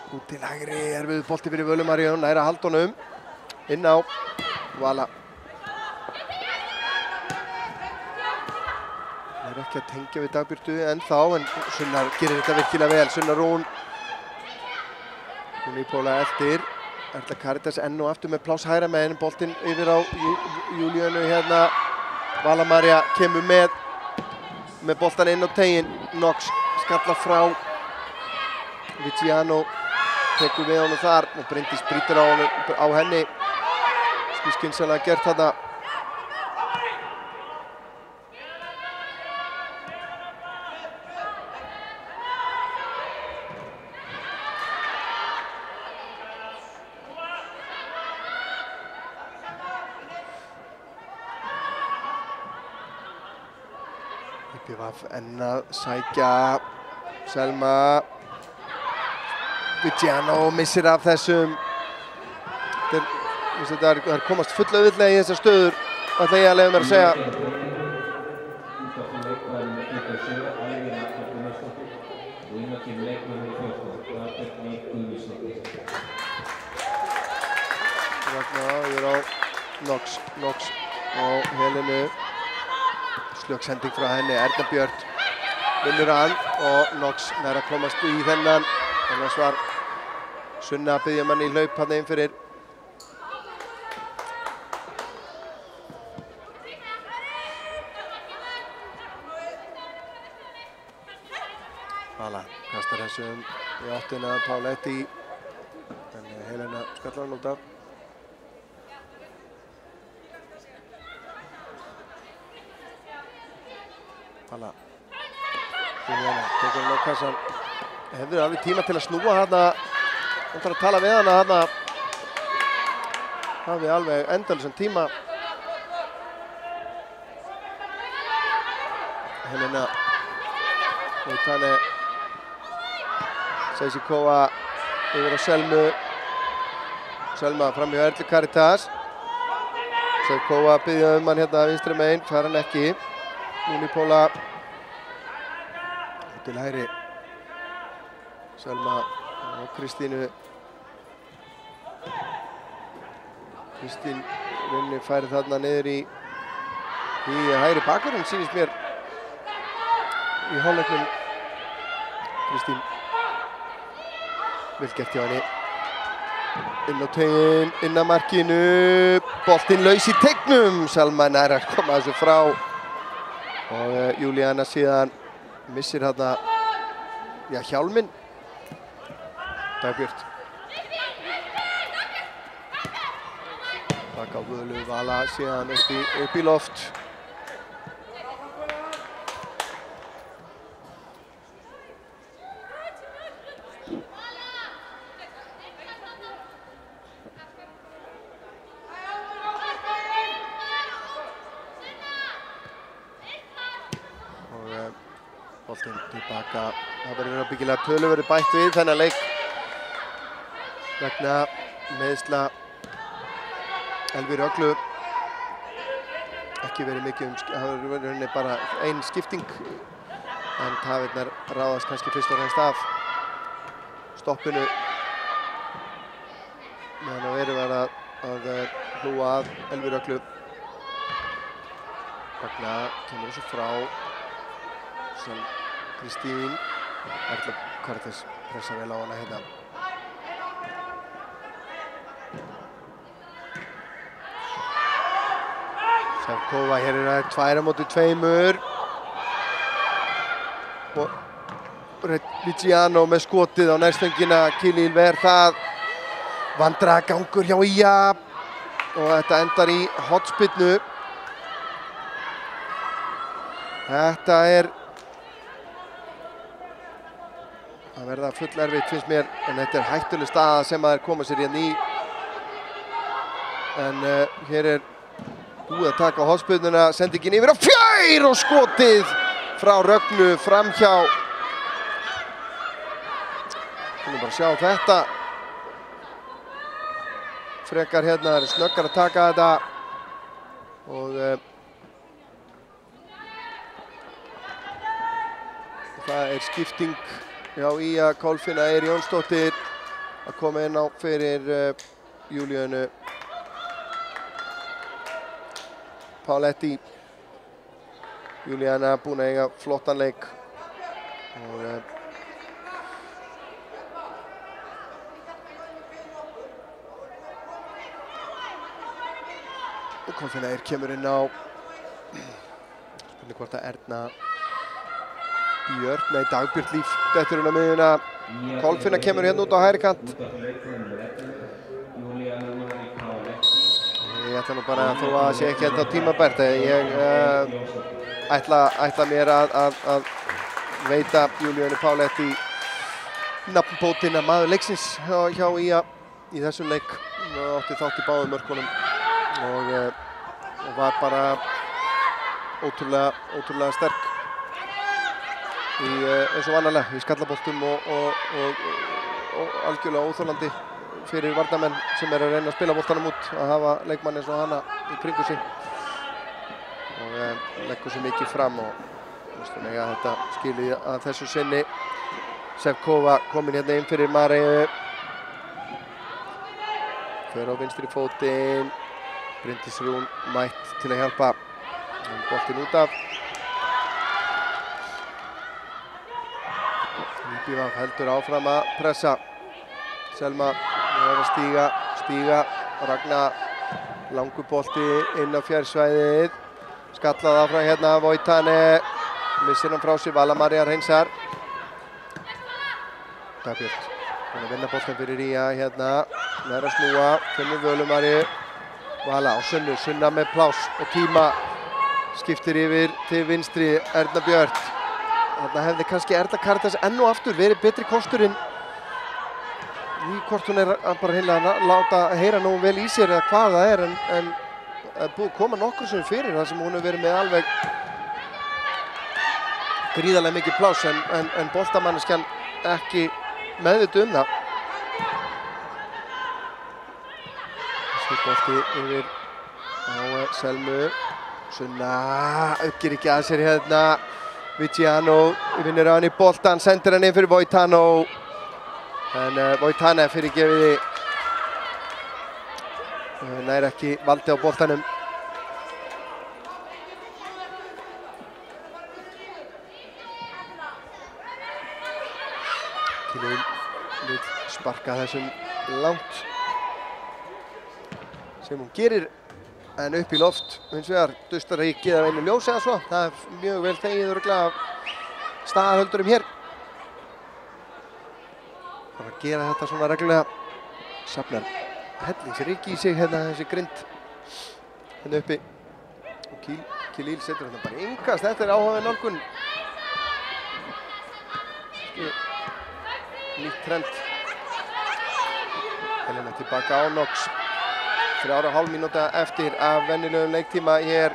út til hægri, erfiður bolti fyrir Völu Maríu, næra halda honum. Inn á Vala. Það er ekki að tengja við Dagbjörtu ennþá, en Sunna gerir þetta virkilega vel. Sunna Rún. Hún í Póla eftir. Erla Karitas enn og aftur með pláss hægra megin, boltinn yfir á Júlíönu hérna. Vala María kemur með boltan inn á teginn. Knox skallar frá. Vigiano tekur við honum þar og Bryndís brýtur á henni. Skynsamlega gert þarna. IPVF enn að sækja. Selma. Vigiano missir af þessum. Það er komast full auðvitað í þessar stöður, ætla ég að leyfa mér að segja. Ragnar yfir á Knox og Helenu. Slökk sending frá henni, Erna Björt vinnur hann og Knox nær að komast í þennan. Annars var Sunna að biðja manni í hlaup hann einn fyrir. Vala kastar þessum í áttina Páletti. En Helena skallar hann út af. Vala. Juliana tekur hann á kassan. Hefur alveg tíma til að snúa hana. Hann þarf að tala við hana hana. Hafði alveg endalausan tíma. Helena. Voitane. Seisikova yfir á Selmu. Selma fram hjá Erlu Karitas. Seisikova biðja hann hérna vinstri megin, fær hann ekki. Unipóla. Til hægri. Selma og Kristínu. Kristín runni færi þarna niður í hægri bakvörðin, sýnist mér í hálfleiknum. Kristín. Vel gert hjá henni. Inn á teginn, inn að markinu. Boltinn laus í teignum. Selma nær að koma þessu frá. Og Júlíana síðan missir þarna hjálminn. Dagbjört. Bak á Völu, Vala síðan upp í loft. Og boltinn tilbaka. Það verður ábyggilega töluverið bætt við þennan leik. Vegna meiðsla Elvíru Öglu. Ekki verið mikið það hefur verið bara ein skipting. En tafirnar ráðast kannski fyrst og fremst af stoppinu. Meðan að verið var að hlúa að Elvíru Öglu. Vegna kemur þessu frá. Sem Kristín. Erla Karitas pressa vel á hana hérna. Savkova, hér er það 2 móti 2. Og Vigiano með skotið á nærstöngina. Kilíl ver það. Vandræðagangur hjá Ía. Og þetta endar í hornspyrnu. Þetta er að verða full erfitt finnst mér. En þetta er hættuleg staða sem að þeir koma sér hérna í. En hér er búið að taka á hornspyrnuna, sendingin yfir á fjær og skotið frá Rögnu framhjá Skulum bara sjá þetta. Frekar hérna, það snöggar að taka þetta. Og það skipting hjá IA. Kolfinna Eir Jónsdóttir að koma inn á fyrir Júlíönu Páletti. Júlíana búin að eiga flottan leik. Og Kolfinna Eir kemur inn á, spurning hvort að Erna Björn, nei Dagbjörn Líf dettur inn á miðjuna. Kolfinna kemur hérna út á hægri kant. Ég ætla nú bara þó að það sé ekki enda tímabært. Ég ætla mér að veita Júlíönu Páletti nafnbótina maður leiksins hjá IA í þessum leik. Hún átti þátt í báðum mörkunum og var bara ótrúlega sterk eins og vanalega í skallaboltum og algjörlega óþolandi fyrir varnarmenn sem að reyna að spila boltanum út að hafa leikmann eins og hana í kringu sig og leggur sér mikið fram og þetta skilið að þessu sinni. Sevkova komin hérna inn fyrir Mareu, fer á vinstri fótinn. Bryndís Rún mætt til að hjálpa. Boltinn út af. IBVF heldur áfram að pressa. Selma er að stíga. Ragna langur bolti inn á fjársvæðið. Skallað áfram hérna Voitane. Missir hann frá sér. Vala María hreinsar. Dagbjörn búinn að vinna boltan fyrir IA hérna. Nær að snúa. Finnur Völu Maríu. Vala á Sunna með pláss og tíma. Skiptir yfir til vinstri Erna Björn. Þarna hefði kannski Erna Karitas enn og aftur verið betri kosturinn. Í hvort hún er bara heila að láta heyra nógu vel í sér eða hvað það er en búið að koma nokkur sem fyrir þar sem hún hefur verið með alveg gríðarlega mikið pláss en boltamanneskjan ekki meðvituð það. Bolti yfir á Selmu. Sunna uppgir ekki að sér hérna. Viggiano vinnur á hann í boltan, sendir hann inn fyrir Voitano. En Voitane fyrirgefiði. Nær ekki valdi á boltanum. Kilín vill sparka þessum langt. Sem hún gerir en upp í loft hins vegar dustar ríkið af einu ljósi eða svo. Það er mjög vel þegið örugglega af staðarhöldurum hér. Það var að gera þetta svona reglulega. Safnar hellingsríki í sig hérna þessi grind hérna uppi. Og Kilíl setur hérna bara yngast. Þetta er áhugaverð nálgun. Nýtt trend. Helena tilbaka á Nox. 3,5 mínúta eftir af venjulegum leiktíma hér.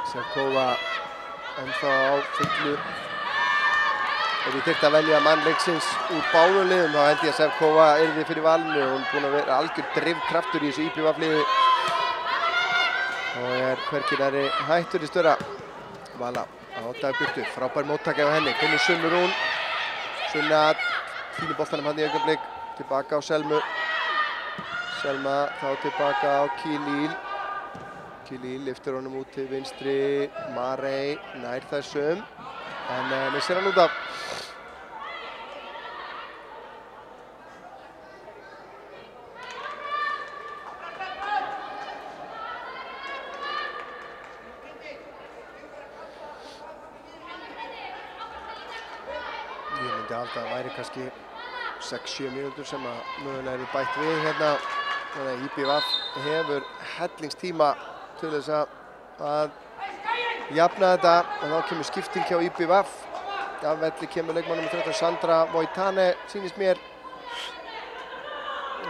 Sevkova ennþá á fullu. Ef ég þyrfti að velja mann leiksins úr báðum liðum þá held ég að Sevkova yrði fyrir valinu. Hún er búin að vera algjör drifkraftur í þessu IBVF-liði og er hvergi nærri hættur í störa. Vala á Dagbjörtu, frábær móttaka á henni. Finnur Sunnu Rún. Sunna fínir boltanum hann í augnablik. Tilbaka á Selmu. Selma þá tilbaka á Kilíl. Kilíl lyftir honum út til vinstri. Marey nær þessum. En missir hann út af. Ég myndi halda að það væri kannski 6-7 mínútur sem að mögulega eru bætt við hérna. Þannig að IBVF hefur hellingstíma til þess að jafna þetta og þá kemur skipting hjá IBVF. Af velli kemur leikmann nr. 13 Sandra Voitane, sýnist mér.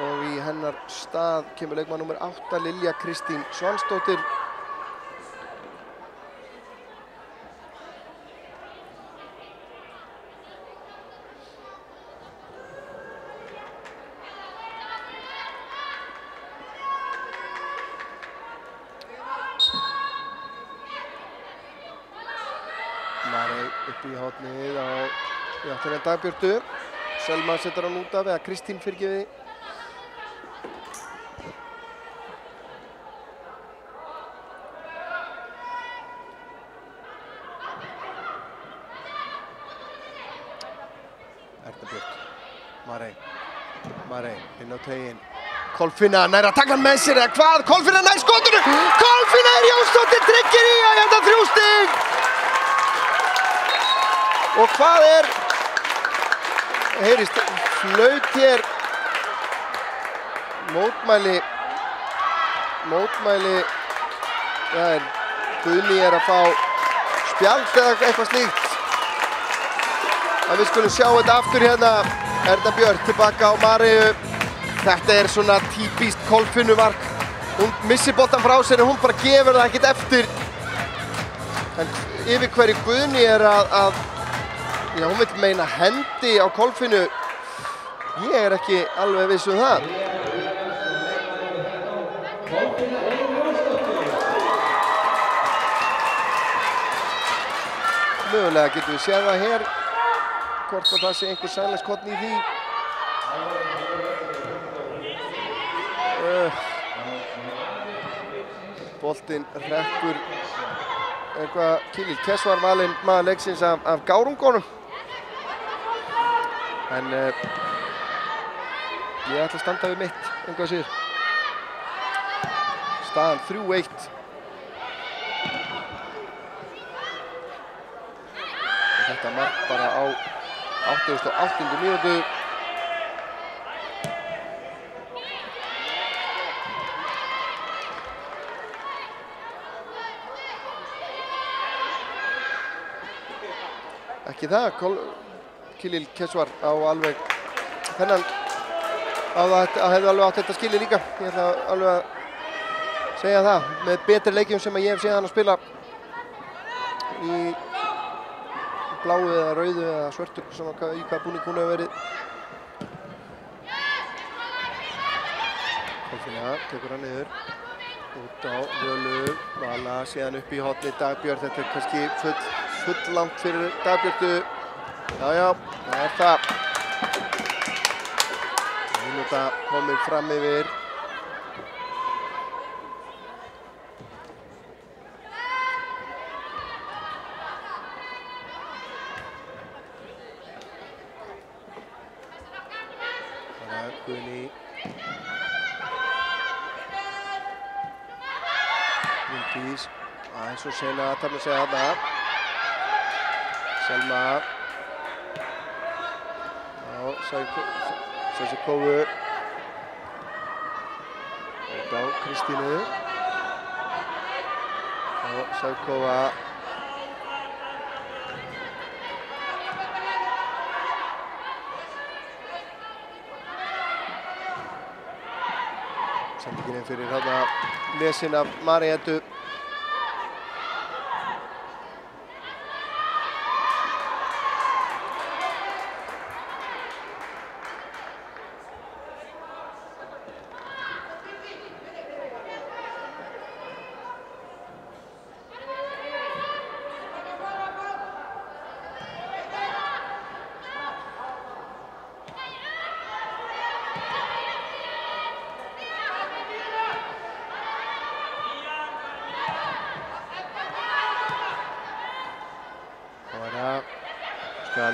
Og í hennar stað kemur leikmann nr. 8 Lilja Kristín Svansdóttir. upp í hornið á áttina Dagbjörtu. Selma setur hann út af, eða Kristín fyrirgefiði. Erna Björk, Marey inn á teiginn. Kolfinna nær að taka hann með sér, eða hvað? Kolfinna nær skotinu! Kolfinna Jónsdóttir tryggir í að hérna 3 stig! Og hvað heyrist flaut hér, mótmæli, Guðni að fá spjald eða eitthvað slíkt. En við skulum sjá þetta aftur hérna, Erna Björk tilbaka á Mareyju. Þetta svona típist Kolfinnumark. Hún missir boltan frá sér en hún bara gefur það ekkert eftir. En yfir hverju Guðni að já, hún vill meina hendi á Kolfinnu. Ég ekki alveg viss það. Mögulega getum við séð það hér. Hvort að það sé einhver sannleikskorn í því. Boltinn hrekkur eitthvað. Kilill Kess var valinn maður leiksins af Gárungunum. En ég ætla að standa við mitt, engu að síður. Staðan 3-1. Og þetta mark bara á 88. mínútu. Ekki það, Kilill Kessvar á alveg þennan hefði alveg átt þetta skilið líka. Ég ætla alveg að segja það, með betri leikjum sem ég hef séð hann að spila í bláu eða rauðu eða svörtu, í hvaða búning hún hefur verið. Kolfinna tekur hann niður, út á Völu, Vala síðan upp í hornið Dagbjörn. Þetta kannski full langt fyrir Dagbjörtu. Já, það það. Mínúta komið fram yfir. Það er Guðni. Vindís. Aðeins og sena að tafna sig þarna. Selma. Sasikovu. Út á Kristínu. Og Sasikova. Sendingin fyrir þarna lesin af Maríettu.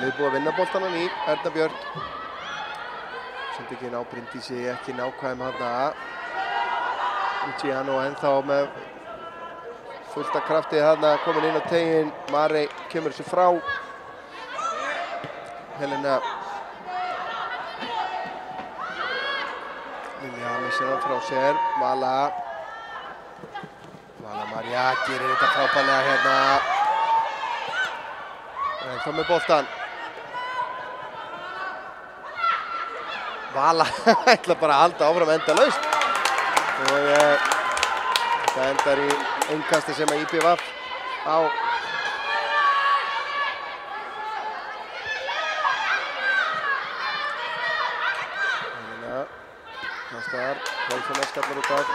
Liðið búið að vinna boltan á ný, Erna Björk. Sendingin á Bryndísi, ekki nákvæm þarna. Luciano ennþá með fullt af krafti þarna, komin inn á teiginn. Marey kemur þessu frá. Helena. Lilja missir hann frá sér. Vala María gerir þetta frábærlega hérna. Ennþá með boltan. Vala ætla bara að halda áfram endalaust. Og þetta endar í innkasti sem að IBVF á. Þannig að kastar, Kolfinna skallar út af.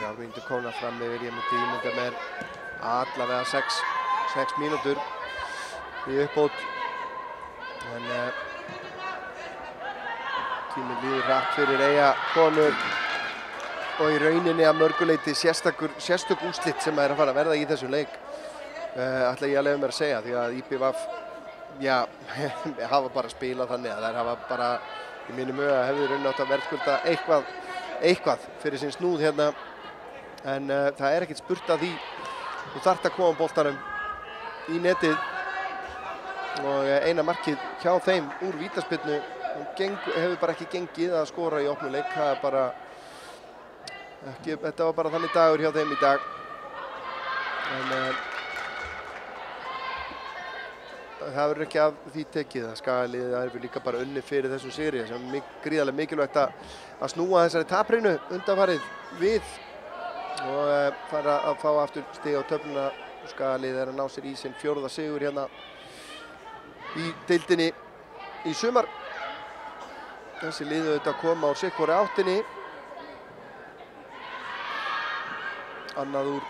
3 mínútur komnar fram yfir, ég myndi ímynda mér allavega 6 mínútur í uppbót. En tíminn líður hratt fyrir Eyjakonur og í rauninni að mörguleyti sérstök úrslit sem að fara að verða í þessum leik. Ætla ég að leyfa mér að segja, því að IBVF, já, hafa bara spilað þannig að þær hafa bara, í mínum huga, hefði rauninni átt að verðskulda eitthvað fyrir sinn snúð hérna. En það er ekkert spurt að því. Þú þarft að koma boltanum í netið og eina markið hjá þeim úr vítaspyrnu hefur bara ekki gengið að skora í opnum leik. Það er bara ekki, þetta var bara þannig dagur hjá þeim í dag. En það verður ekki af því tekið að Skagaliðið er líka bara unnið fyrir þessum sigri sem er gríðarlega mikilvægt að snúa þessari taphreinu undanfarið við og fara að fá aftur stig á töfluna. Skagaliðið er að ná sér í sinn 4. sigur hérna í deildinni í sumar. Þessi lið auðvitað koma úr sitthvorri áttinni. Annað úr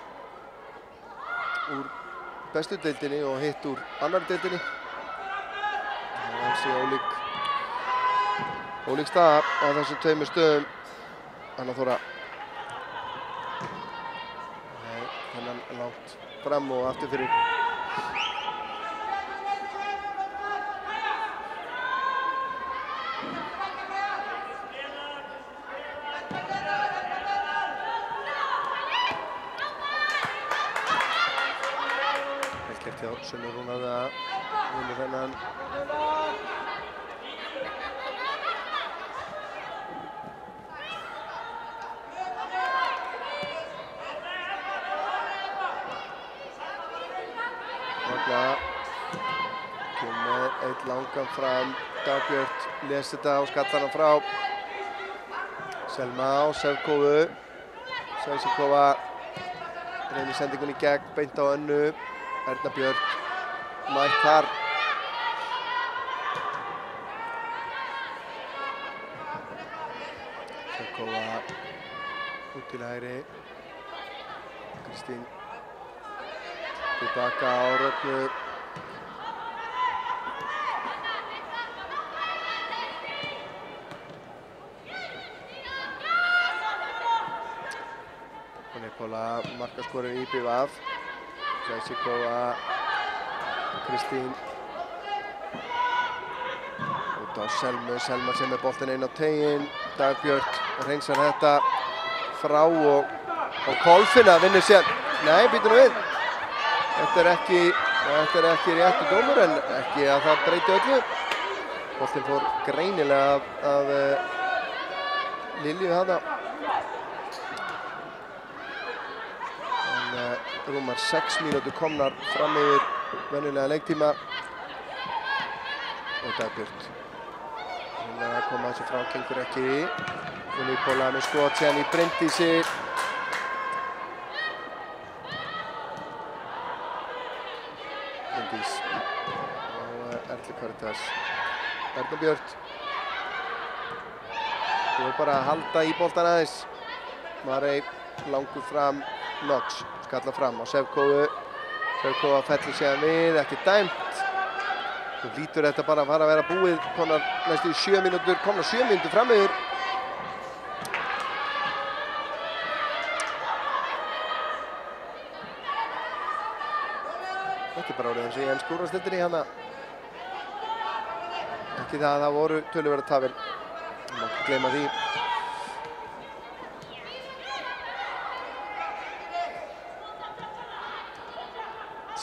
bestu deildinni og hitt úr annarri deildinni. Þessi ólík staða á þessum tveimur stöðum. Anna Þóra. Þennan langt fram og aftur fyrir. Sunnu Rúnar að vinna þennan. Magna kom með eitt langan fram. Dagbjört les þetta og skallar hann frá. Selma á Sevkovu. Sevkova reynir sendingunni í gegn, beint á Önnu. Erna Björk mætt þar. Sevkova út til hægri. Kristín tilbaka á Rögnu. Nikola markaskorur í IBVF. Sevkova, Kristín út á Selmu, Selma sem er boltinn inn á teiginn. Dagbjört reynsar þetta frá og Kolfinna vinnur sér. Nei, býtur nú við. Þetta er ekki réttur dómur en ekki að það breyti öllu. Boltinn fór greinilega af Lilju þarna. Rúmar 6 mínútur komnar fram yfir venjulega leiktíma og Dagbjört að koma þessu frá, gengur ekki. Nikola með skot síðan í Bryndísi. Bryndís og Erlu Karitas. Erna Björt. Þú er bara að halda í boltan aðeins. Marey langur fram. Knox skalla fram á Sevkovu. Sevkova fellur síðan við, ekki dæmt. Þú lítur þetta bara að fara að vera búið. Komnar næstu í 7 mínútur, komnar 7 mínútur fram yfir. Þetta er bara orðið eins og í ensku úrvalsdeildinni hérna. Ekki það að það voru töluverðar tafir. Má ekki gleyma því.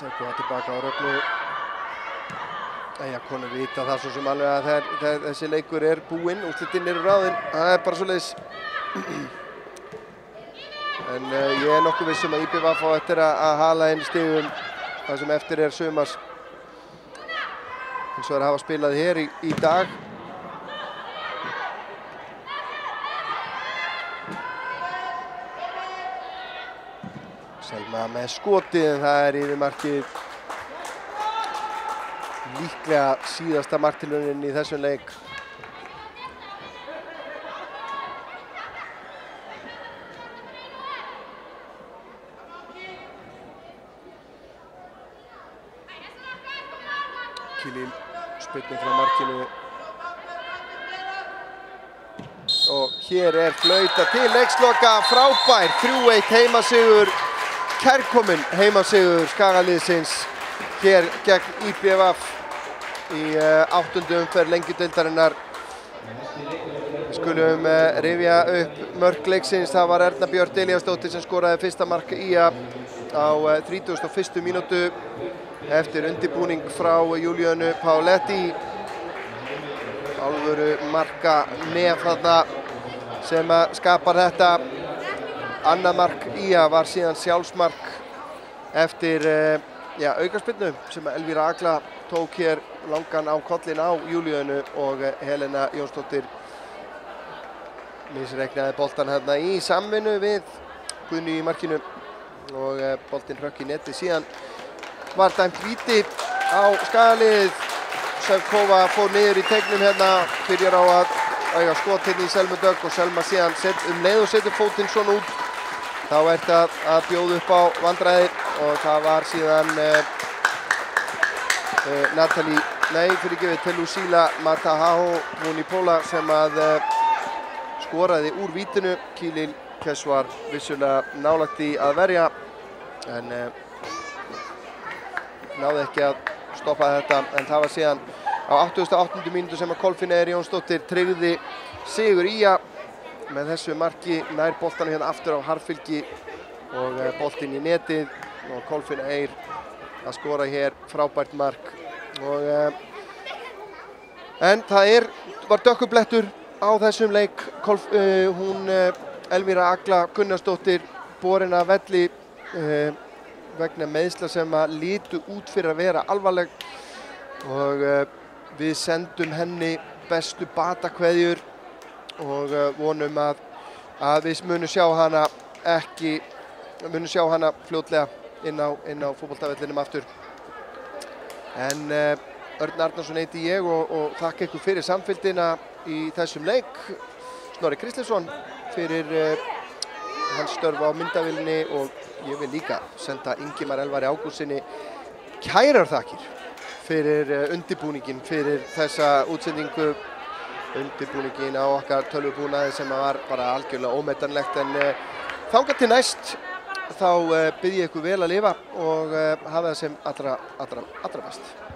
Sevkova tilbaka á Rögnu. Eyjakonur vita það svo sem alveg að þessi leikur er búinn, úrslitinn eru ráðin. Það er bara svoleiðis. En ég er nokkuð viss um að IBVF á eftir að hala inn stigum það sem eftir er sumars. Eins og þeir hafa spilað hér í dag. Selma með skotið en það er yfir markið. Líklega síðasta marktilraunin í þessum leik. Khalil spyrnir frá markinu. Og hér er flauta til leiksloka, frábær 3-1 heimasigur, kærkominn heimasigur Skagaliðsins hér gegn IBVF í 8. umferð Lengjudeildarinnar. Við skulum rifja upp mörk leiksins. Það var Erna Björt Elíasdóttir sem skoraði fyrsta mark IA á 31. mínútu eftir undirbúning frá Júlíönu Páletti. Alvöru marka nef þarna sem skapar þetta. Annað mark IA var síðan sjálfsmark eftir aukaspyrnu sem Elvíra Agla tók hér langan á kollinn á Júlíönu og Helena Jónsdóttir misreiknaði boltan hérna í samvinnu við Guðnu í markinu og boltinn hrökk í netið. Síðan var dæmt víti á Skagaliðið. Sevkova fór niður í teignum hérna, byrjar á að eiga skot hérna í Selmu Dögg og Selma síðan leið og setur fótinn svona út. Þá er þetta að bjóða upp á vandræði og það var síðan Telusila Matahaho Vunipola sem að skoraði úr vítinu. Khalil Kess var vissulega nálægt í að verja en náði ekki að stoppa þetta, en það var síðan á 88. mínútu sem að Kolfinna Jónsdóttir tryggði sigur IA með þessu marki, nær boltanum hérna aftur á harðfylgi og boltinn í netið og Kolfinna að skora hér frábært mark. En það var dökkublettur á þessum leik. Elvíra Agla Gunnarsdóttir borin af velli vegna meiðsla sem að litu út fyrir að vera alvarleg og við sendum henni bestu batakveðjur og vonum að við munum sjá hana fljótlega inn á fótboltavellinum aftur. En Örn Arnarsson heiti ég og þakka ykkur fyrir samfylgdina í þessum leik. Snorri Kristleifsson fyrir hans störf á myndavélinni og ég vil líka senda Ingimar Elvari Ágústsyni kærar þakkir fyrir undirbúningin fyrir þessa útsendingu. Undirbúningin á okkar tölvubúnaði sem var bara algjörlega ómetanlegt, en þangað til næst þá bið ég ykkur vel að lifa og hafa það sem allra best.